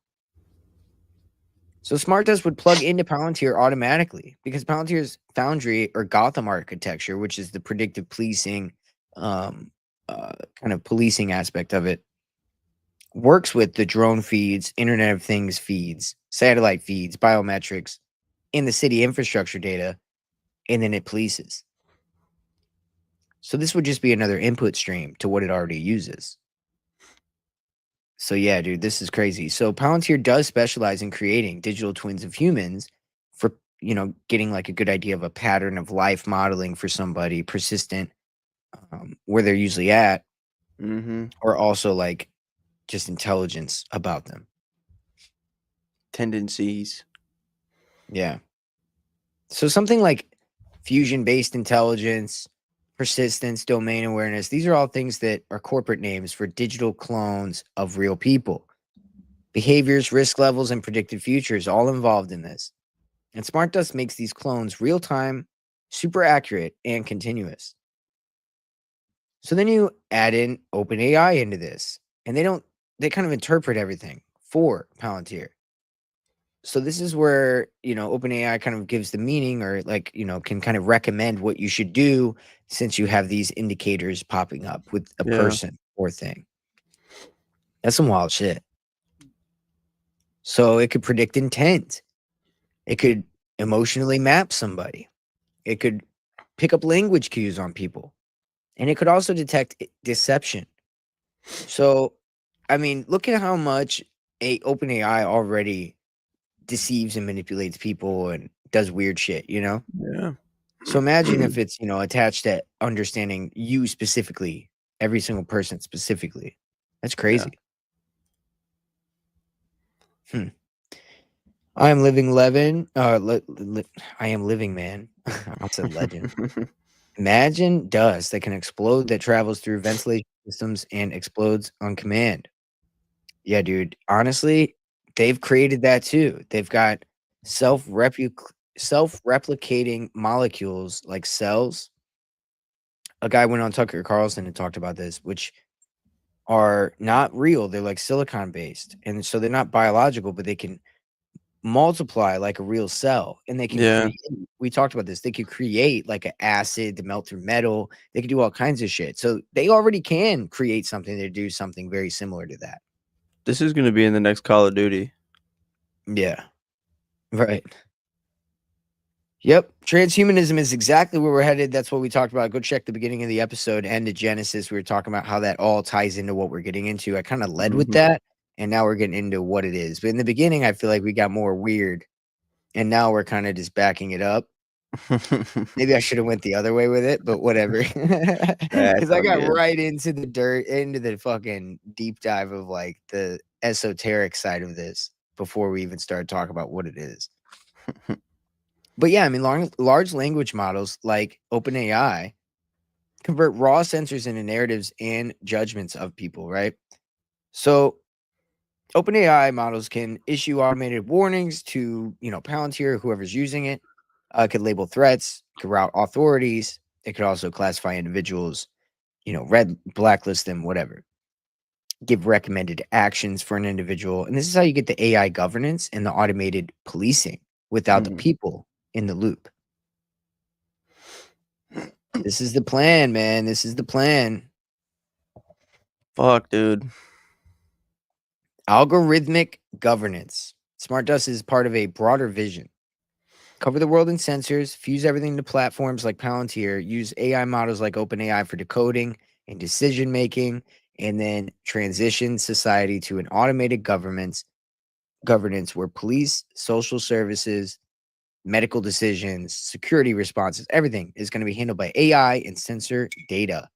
So SmartDust would plug into Palantir automatically because Palantir's Foundry or Gotham architecture, which is the predictive policing, kind of policing aspect of it, works with the drone feeds, Internet of Things feeds, satellite feeds, biometrics, and the city infrastructure data, and then it polices. So this would just be another input stream to what it already uses. So yeah, dude, this is crazy. So Palantir does specialize in creating digital twins of humans for, getting like a good idea of a pattern of life modeling for somebody persistent, where they're usually at, Mm-hmm. or also like just intelligence about them. Tendencies. Yeah. So something like fusion-based intelligence, persistence, domain awareness. These are all things that are corporate names for digital clones of real people. Behaviors, risk levels, and predicted futures all involved in this. And Smart Dust makes these clones real time, super accurate, and continuous. So then you add in OpenAI into this, and they kind of interpret everything for Palantir. So this is where, OpenAI kind of gives the meaning or can kind of recommend what you should do since you have these indicators popping up with a person or thing. That's some wild shit. So it could predict intent. It could emotionally map somebody. It could pick up language cues on people. And it could also detect deception. So, I mean, look at how much OpenAI already deceives and manipulates people and does weird shit, Yeah. So imagine if it's, attached to understanding you specifically, every single person specifically. That's crazy. I am living Levin. I am living man. I said legend. Imagine dust that can explode that travels through ventilation systems and explodes on command. Yeah, dude. Honestly, they've created that too. They've got self-replicating molecules like cells. A guy went on Tucker Carlson and talked about this, which are not real. They're like silicon based. And so they're not biological, but they can multiply like a real cell. And they can create, we talked about this, they could create like an acid to melt through metal. They could do all kinds of shit. So they already can create something to do something very similar to that. This is going to be in the next Call of Duty. Yeah. Right. Yep. Transhumanism is exactly where we're headed. That's what we talked about. Go check the beginning of the episode and the Genesis. We were talking about how that all ties into what we're getting into. I kind of led with that, and now we're getting into what it is. But in the beginning, I feel like we got more weird, and now we're kind of just backing it up. Maybe I should have went the other way with it, but whatever. Because I got right into the dirt, into the fucking deep dive of like the esoteric side of this before we even started talking about what it is. But yeah, I mean, large language models like OpenAI convert raw sensors into narratives and judgments of people, right? So OpenAI models can issue automated warnings to, Palantir, whoever's using it. Could label threats, could route authorities. It could also classify individuals, red, blacklist them, whatever. Give recommended actions for an individual. And this is how you get the AI governance and the automated policing without the people in the loop. This is the plan, man. This is the plan. Fuck, dude. Algorithmic governance. Smart Dust is part of a broader vision. Cover the world in sensors, fuse everything to platforms like Palantir, use AI models like OpenAI for decoding and decision making, and then transition society to an automated governance where police, social services, medical decisions, security responses, everything is going to be handled by AI and sensor data.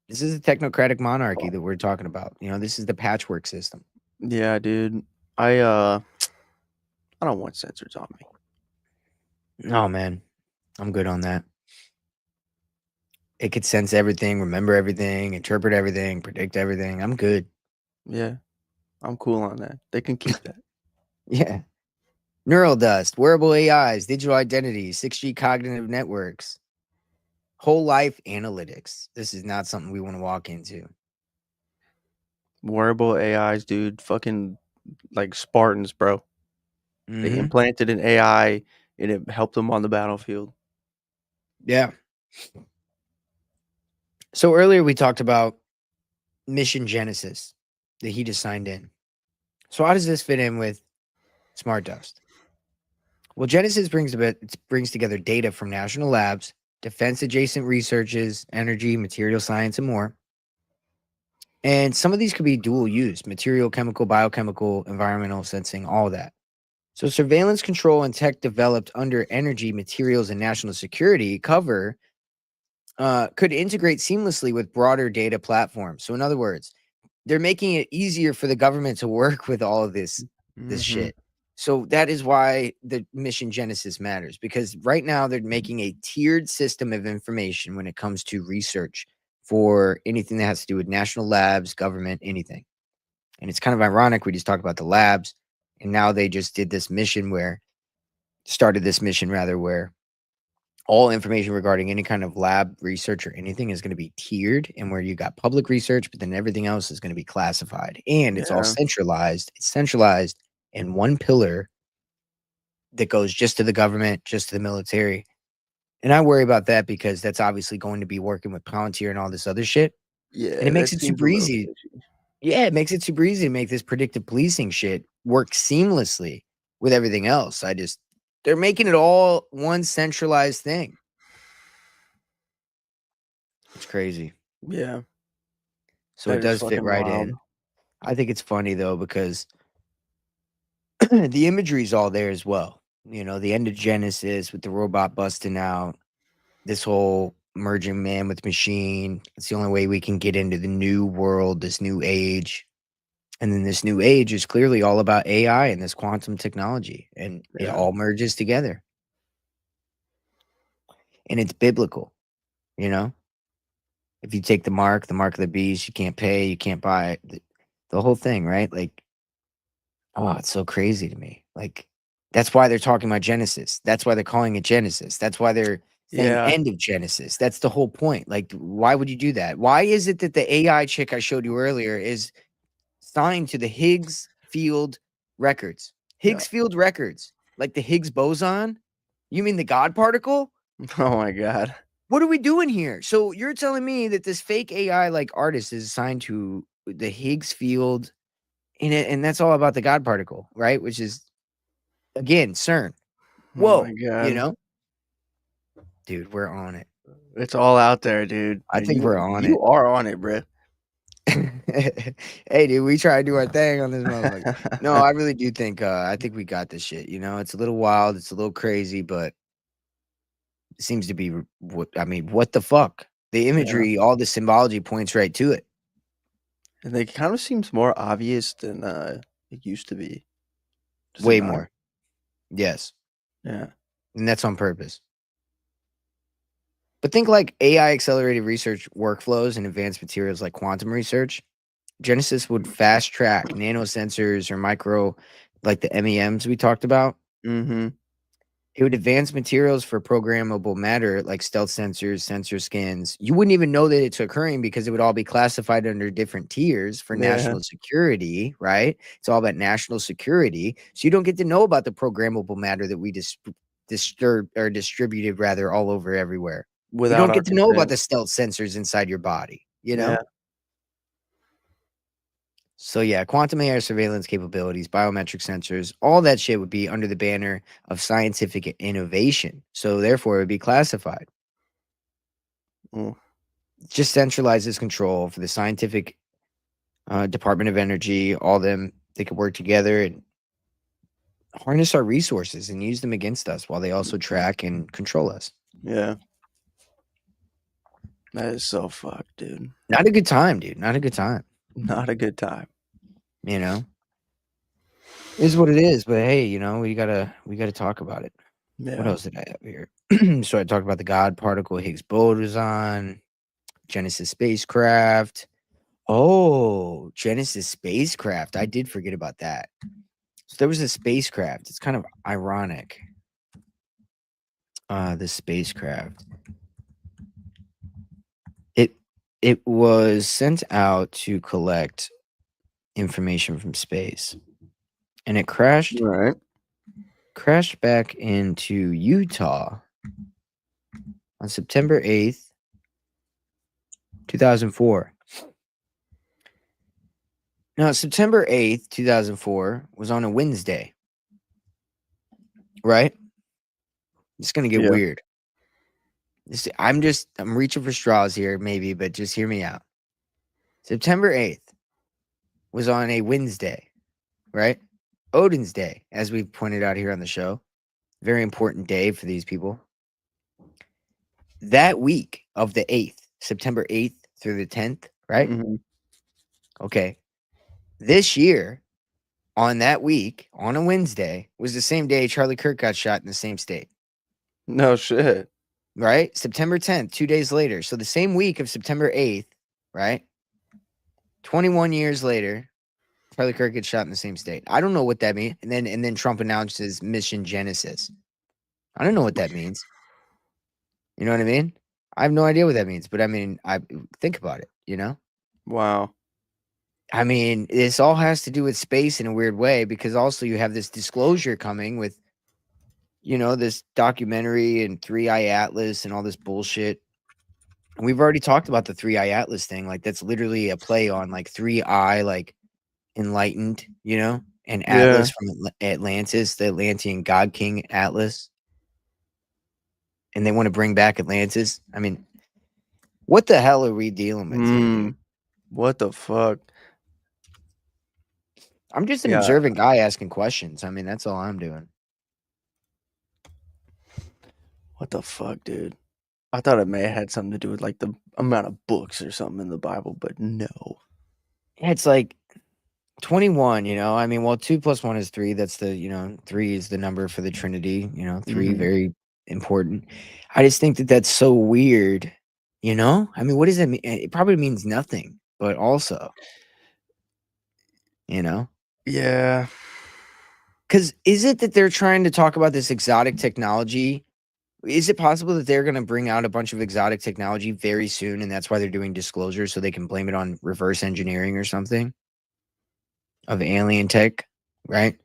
This is a technocratic monarchy that we're talking about. This is the patchwork system. Yeah, dude. I don't want sensors on me. Oh man, I'm good on that. It could sense everything, remember everything, interpret everything, predict everything. I'm good. Yeah, I'm cool on that. They can keep that. Yeah. Neural dust, wearable AIs, digital identities, 6G cognitive networks, whole life analytics. This is not something we want to walk into. Wearable AIs, dude. Fucking like Spartans, bro. They implanted an AI and it helped them on the battlefield. Yeah. So earlier we talked about Mission Genesis that he just signed in. So how does this fit in with Smart Dust? Well, Genesis brings together data from national labs, defense adjacent researches, energy, material science, and more. And some of these could be dual use: material, chemical, biochemical, environmental sensing, all of that. So surveillance control and tech developed under energy, materials, and national security could integrate seamlessly with broader data platforms. So in other words, they're making it easier for the government to work with all of this shit. So that is why the mission Genesis matters, because right now they're making a tiered system of information when it comes to research for anything that has to do with national labs, government, anything. And it's kind of ironic. We just talked about the labs, and now they just did this mission started this mission rather, where all information regarding any kind of lab research or anything is going to be tiered, and where you got public research, but then everything else is going to be classified, and it's all Yeah. centralized. It's centralized in one pillar that goes just to the government, just to the military. And I worry about that because that's obviously going to be working with Palantir and all this other shit. And Yeah, it makes that it seems super a little easy. fishy. Yeah, it makes it super easy to make this predictive policing shit work seamlessly with everything else. They're making it all one centralized thing. It's crazy. Yeah, So it that is does fit fucking right wild. in. I think it's funny though, because the imagery is all there as well. You know, the end of Genesis with the robot busting out, this whole merging man with machine. It's the only way we can get into the new world, this new age. And then this new age is clearly all about AI and this quantum technology, and it Yeah, all merges together. And it's biblical, you know? If you take the mark of the beast, you can't pay, you can't buy the whole thing, right? Like, oh, it's so crazy to me. Like, that's why they're talking about Genesis. That's why they're calling it Genesis. That's why they're saying yeah, end of Genesis. That's the whole point. Like, why would you do that? Why is it that the AI chick I showed you earlier is signed to the Higgs field records? yeah. Higgs field records, like the Higgs boson? You mean the God particle? Oh my god. What are we doing here? So you're telling me that this fake AI like artist is assigned to the Higgs field, and that's all about the God particle, right? Which is again CERN. Oh my Whoa, you god. know, dude, we're on it. It's all out there, dude. I And think you we're on you it. are on it, bro. Hey, dude, we try to do our thing on this motherfucker. No, I really do think I think we got this shit. You know, it's a little wild, it's a little crazy, but it seems to be what I mean. What the fuck? The Yeah. imagery, all the symbology points right to it. And it kind of seems more obvious than it used to be. Does it Way not? more. Yes, Yeah. and that's on purpose. But think like AI accelerated research workflows and advanced materials like quantum research. Genesis would fast track nanosensors or micro, like the MEMs we talked about. Mm-hmm. It would advance materials for programmable matter like stealth sensors, sensor skins. You wouldn't even know that it's occurring because it would all be classified under different tiers for Yeah. national security, right? It's all about national security. So you don't get to know about the programmable matter that we distributed rather all over everywhere. You Without don't our get to know about consent. the stealth sensors inside your body, you Yeah. know? So yeah, quantum AI surveillance capabilities, biometric sensors, all that shit would be under the banner of scientific innovation. So therefore, it would be classified. Mm. Just centralizes control for the scientific Department of Energy. All them they could work together and harness our resources and use them against us, while they also track and control us. Yeah. That is so fucked, dude. Not a good time, dude. Not a good time. Not a good time. You know, it is what it is. But hey, you know, we gotta talk about it. What Yeah. else did I have here? So I talked about the God particle, Higgs boson, Genesis spacecraft. Oh, Genesis spacecraft. I did forget about that. So there was a spacecraft. It's kind of ironic. The spacecraft. It it was sent out to collect information from space, and it Right. crashed back into Utah on September 8th, 2004. Now, September 8th, 2004 was on a Wednesday, right? It's going to get Yeah. weird. I'm reaching for straws here, maybe, but just hear me out. September 8th was on a Wednesday, right? Odin's Day, as we've pointed out here on the show. Very important day for these people. That week of the 8th, September 8th through the 10th, right? Mm-hmm. Okay. This year, on that week, on a Wednesday, was the same day Charlie Kirk got shot in the same state. No shit. Right? September 10th, 2 days later. So the same week of September 8th, right? 21 years later, Charlie Kirk gets shot in the same state. I don't know what that means. And then Trump announces Mission Genesis. I don't know what that means. You know what I mean? I have no idea what that means, but I mean, I think about it, you know? Wow. I mean, this all has to do with space in a weird way because also you have this disclosure coming with, this documentary and 3-Eye Atlas and all this bullshit. And we've already talked about the 3-Eye Atlas thing. Like, that's literally a play on like 3-Eye, like enlightened, and Yeah. Atlas from Atlantis, the Atlantean god king Atlas. And they want to bring back Atlantis. I mean, what the hell are we dealing with here, dude? What the fuck? I'm just an Yeah. observant guy asking questions. I mean, that's all I'm doing. What the fuck, dude? I thought it may have had something to do with like the amount of books or something in the Bible, but no. Yeah, it's like 21, I mean, well, 2 plus 1 is 3. That's the, 3 is the number for the Trinity, 3, Mhm. very important. I just think that that's so weird, I mean, what does that mean? It probably means nothing, but also, Yeah. because is it that they're trying to talk about this exotic technology? Is it possible that they're going to bring out a bunch of exotic technology very soon, and that's why they're doing disclosure so they can blame it on reverse engineering or something of alien tech, right?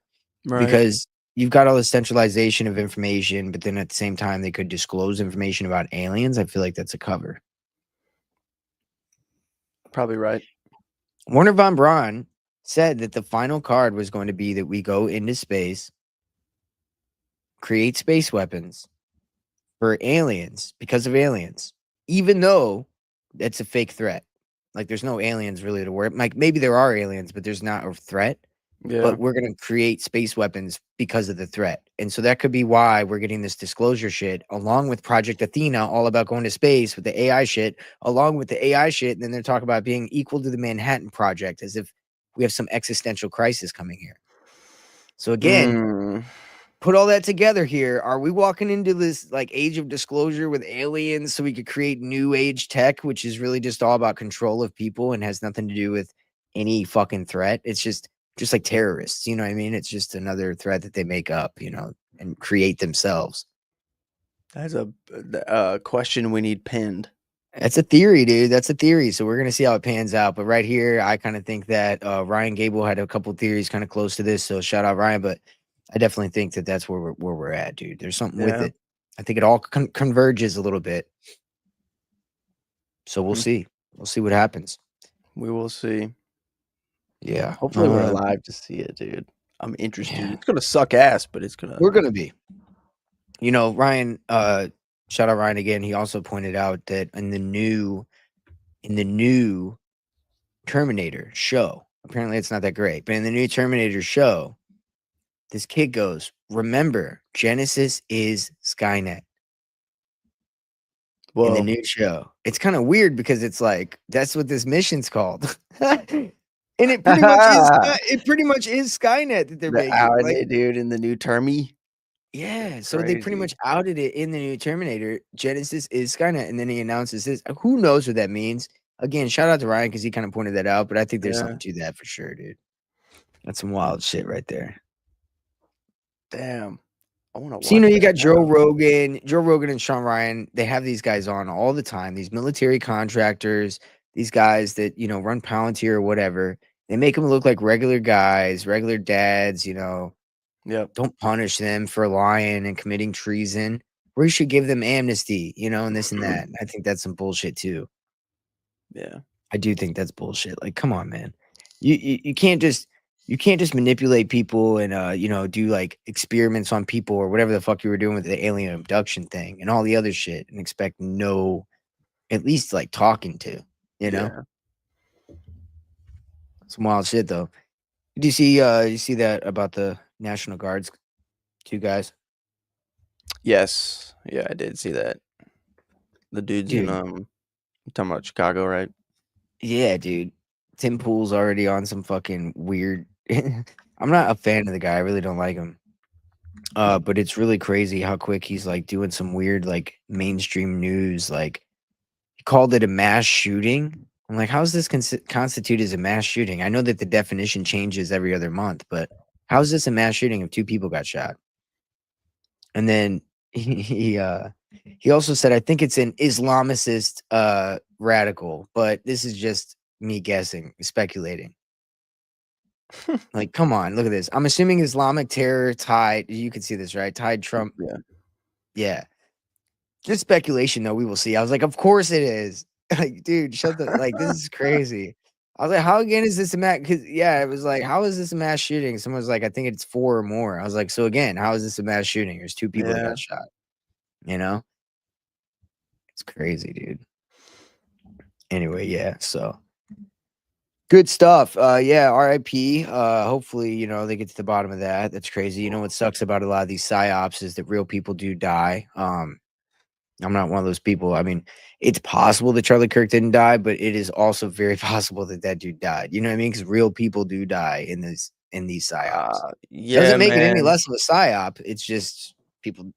Right. Because you've got all the centralization of information, but then at the same time, they could disclose information about aliens. I feel like that's a cover. Probably right. Werner von Braun said that the final card was going to be that we go into space, create space weapons for aliens because of aliens, even though that's a fake threat. Like, there's no aliens really to worry. Like, maybe there are aliens, but there's not a threat. Yeah. But we're going to create space weapons because of the threat. And so that could be why we're getting this disclosure shit, along with Project Athena, all about going to space with the AI shit, along with the AI shit. And then they're talking about being equal to the Manhattan Project, as if we have some existential crisis coming here. So again, put all that together here. Are we walking into this like age of disclosure with aliens so we could create new age tech, which is really just all about control of people and has nothing to do with any fucking threat? It's just like terrorists, you know what I mean? It's just another threat that they make up, and create themselves. That's a question we need pinned. That's a theory, dude. That's a theory. So we're gonna see how it pans out. But right here, I kind of think that Ryan Gable had a couple theories kind of close to this. So shout out Ryan, but I definitely think that that's where we're at, dude. There's something with Yeah. it. I think it all converges a little bit. So we'll see. We'll see what happens. We will see. Yeah. Hopefully we're alive to see it, dude. I'm interested. Yeah. It's gonna suck ass, but it's gonna. We're gonna be. Ryan, shout out Ryan again. He also pointed out that in the new Terminator show, apparently it's not that great, but in the new Terminator show, this kid goes, "Remember, Genesis is Skynet." In the Whoa. new show. It's kind of weird because it's like that's what this mission's called. And it pretty much is Skynet that they're The making. Like, outed dude in the new termy. yeah, so they pretty Crazy. much outed it in the new Terminator. Genesis is Skynet, and then he announces this. Who knows what that means? Again, shout out to Ryan because he kind of pointed that out, but I think there's Yeah. something to that for sure, dude. That's some wild shit right there. Damn. I want to watch. So, you got that Joe now. Rogan and Sean Ryan. They have these guys on all the time, these military contractors, these guys that, run Palantir or whatever. They make them look like regular guys, regular dads, Yep. don't punish them for lying and committing treason. We should give them amnesty, and this and that. I think that's some bullshit too. Yeah. I do think that's bullshit. Like, come on, man. You can't just manipulate people and do like experiments on people or whatever the fuck you were doing with the alien abduction thing and all the other shit and expect no, at least like talking to, Yeah. some wild shit though. Do you see that about the National Guards, 2 guys? Yes. Yeah, I did see that. The dudes in Dude. you're talking about Chicago, right? Yeah, dude. Tim Pool's already on some fucking weird. I'm not a fan of the guy. I really don't like him. But it's really crazy how quick he's like doing some weird like mainstream news. Like he called it a mass shooting. I'm like, how is this constitute as a mass shooting? I know that the definition changes every other month, but how is this a mass shooting if 2 people got shot? And then he also said, I think it's an Islamicist radical, but this is just me guessing, speculating. Like, come on, look at this. I'm assuming Islamic terror tied. You can see this, right? Tied Trump. Yeah. Yeah. Just speculation, though. We will see. I was like, of course it is. Like, dude, shut the like. This is crazy. I was like, how again is this a mass? Because yeah, it was like, how is this a mass shooting? Someone was like, I think it's 4 or more. I was like, so again, how is this a mass shooting? There's 2 people that Yeah. got shot. You know, it's crazy, dude. Anyway, yeah. So good stuff. Yeah, RIP. Hopefully, you know, they get to the bottom of that. That's crazy. You know what sucks about a lot of these psyops is that real people do die. I'm not one of those people. I mean, it's possible that Charlie Kirk didn't die, but it is also very possible that that dude died. You know what I mean? Because real people do die in these psyops. Yeah, Doesn't make it any man. less of a psyop. It's just people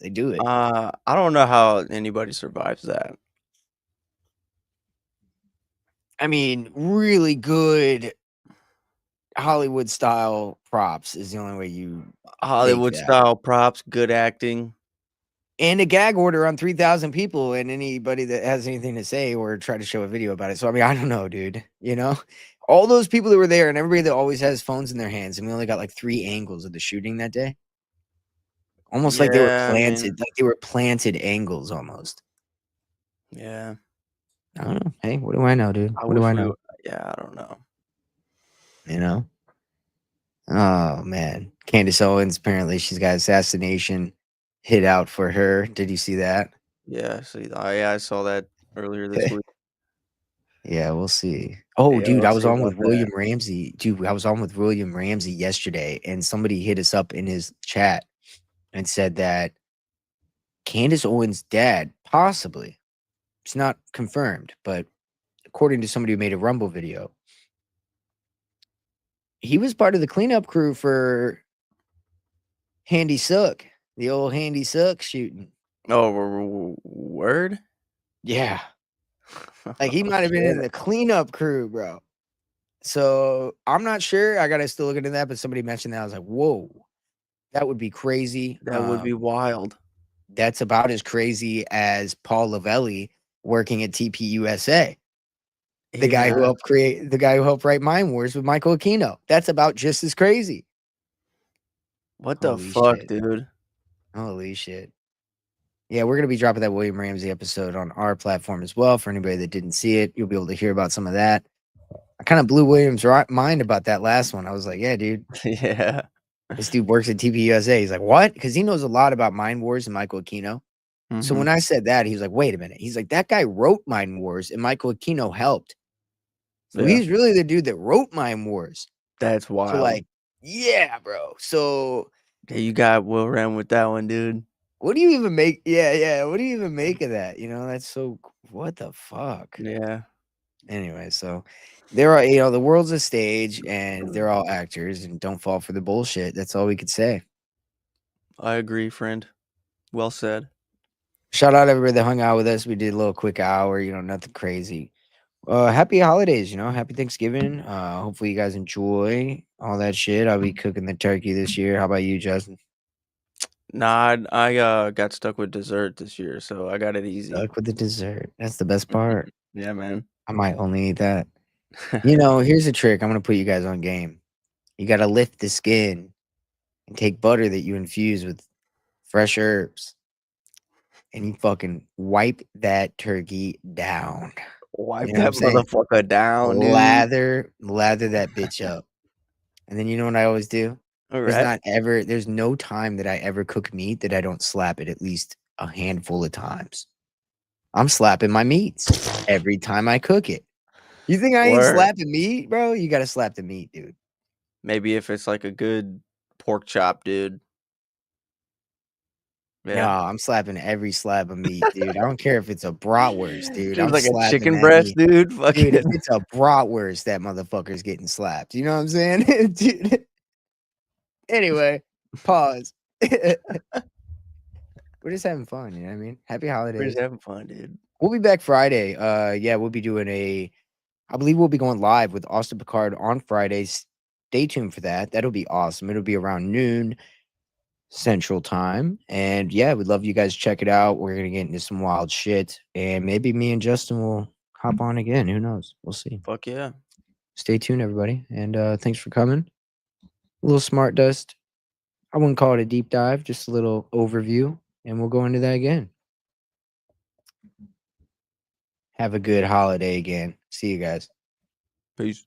they do it. I don't know how anybody survives that. I mean, really good Hollywood style props is the only way you fake Hollywood that. style props, good acting. And a gag order on 3,000 people and anybody that has anything to say or try to show a video about it. So, I mean, I don't know, dude. You know, all those people that were there and everybody that always has phones in their hands, and we only got like 3 angles of the shooting that day. Almost like they were Yeah, I mean, planted, like they were planted angles almost. yeah. I don't know. Hey, what do I know, dude? I What do wish I we know? yeah, I don't know. You know? Oh, man. Candace Owens, apparently she's got assassination hit out for her. Did you see that? Yeah, see, I saw that earlier this week. Yeah, we'll see. Oh, Yeah, dude, we'll I was see on about with that. William Ramsey. Dude, I was on with William Ramsey yesterday, and somebody hit us up in his chat and said that Candace Owens' dad, possibly, it's not confirmed, but according to somebody who made a Rumble video, he was part of the cleanup crew for Handy Suck, the old Handy Suck shooting. Oh, word? Yeah. Like he Oh, might have been in shit. the cleanup crew, bro. So I'm not sure. I gotta still look into that, but somebody mentioned that. I was like, whoa, that would be crazy. That would be wild. That's about as crazy as Paul Lavelli working at TPUSA. The guy who Yeah. helped write Mind Wars with Michael Aquino. That's about just as crazy. What the Holy fuck, shit. dude? Holy shit. Yeah, we're gonna be dropping that William Ramsey episode on our platform as well. For anybody that didn't see it, you'll be able to hear about some of that. I kind of blew William's mind about that last one. I was like, yeah, dude, Yeah. this dude works at TPUSA. He's like, what? Because he knows a lot about Mind Wars and Michael Aquino. So Mhm. when I said that, he was like, wait a minute. He's like, that guy wrote Mind Wars and Michael Aquino helped. So Yeah. he's really the dude that wrote Mind Wars. That's So wild. like, yeah, bro. So Yeah, you got Will around with that one, dude. what do you even make? Yeah, yeah. What do you even make of that? You know, that's so what the fuck? Yeah. Anyway, so there are, you know, the world's a stage and they're all actors and don't fall for the bullshit. That's all we could say. I agree, friend. Well said. Shout out everybody that hung out with us. We did a little quick hour, you know, nothing crazy. Happy holidays, you know, happy Thanksgiving. Hopefully you guys enjoy all that shit. I'll be cooking the turkey this year. How about you, Justin? Nah, I got stuck with dessert this year, so I got it easy. Stuck with the dessert. That's the best part. Yeah, man. I might only eat that. You know, here's a trick. I'm gonna put you guys on game. You gotta lift the skin and take butter that you infuse with fresh herbs, and you fucking wipe that turkey down. Wipe You know what I'm that saying? motherfucker down, dude. Lather that bitch up. And then you know what I always do? All right. There's no time that I ever cook meat that I don't slap it at least a handful of times. I'm slapping my meats every time I cook it. You think I ain't Word. slapping meat, bro? You gotta slap the meat, dude. Maybe if it's like a good pork chop, dude. No, Yeah. I'm slapping every slab of meat, dude. I don't care if it's a bratwurst, dude. Just I'm like a slapping chicken that breast, meat. dude. Dude, if Fucking it's a bratwurst, that motherfucker's getting slapped. You know what I'm saying? Dude. Anyway, pause. We're just having fun, you know what I mean? Happy We're holidays. just having fun, dude. We'll be back Friday. Yeah, we'll be doing I believe we'll be going live with Austin Picard on Fridays. Stay tuned for that. That'll be awesome. It'll be around noon Central Time. And yeah, we'd love you guys to check it out. We're gonna get into some wild shit. And maybe me and Justin will hop on again. Who knows? We'll see. Fuck yeah. Stay tuned, everybody. And thanks for coming. A little smart dust. I wouldn't call it a deep dive, just a little overview, and we'll go into that again. Have a good holiday again. See you guys. Peace.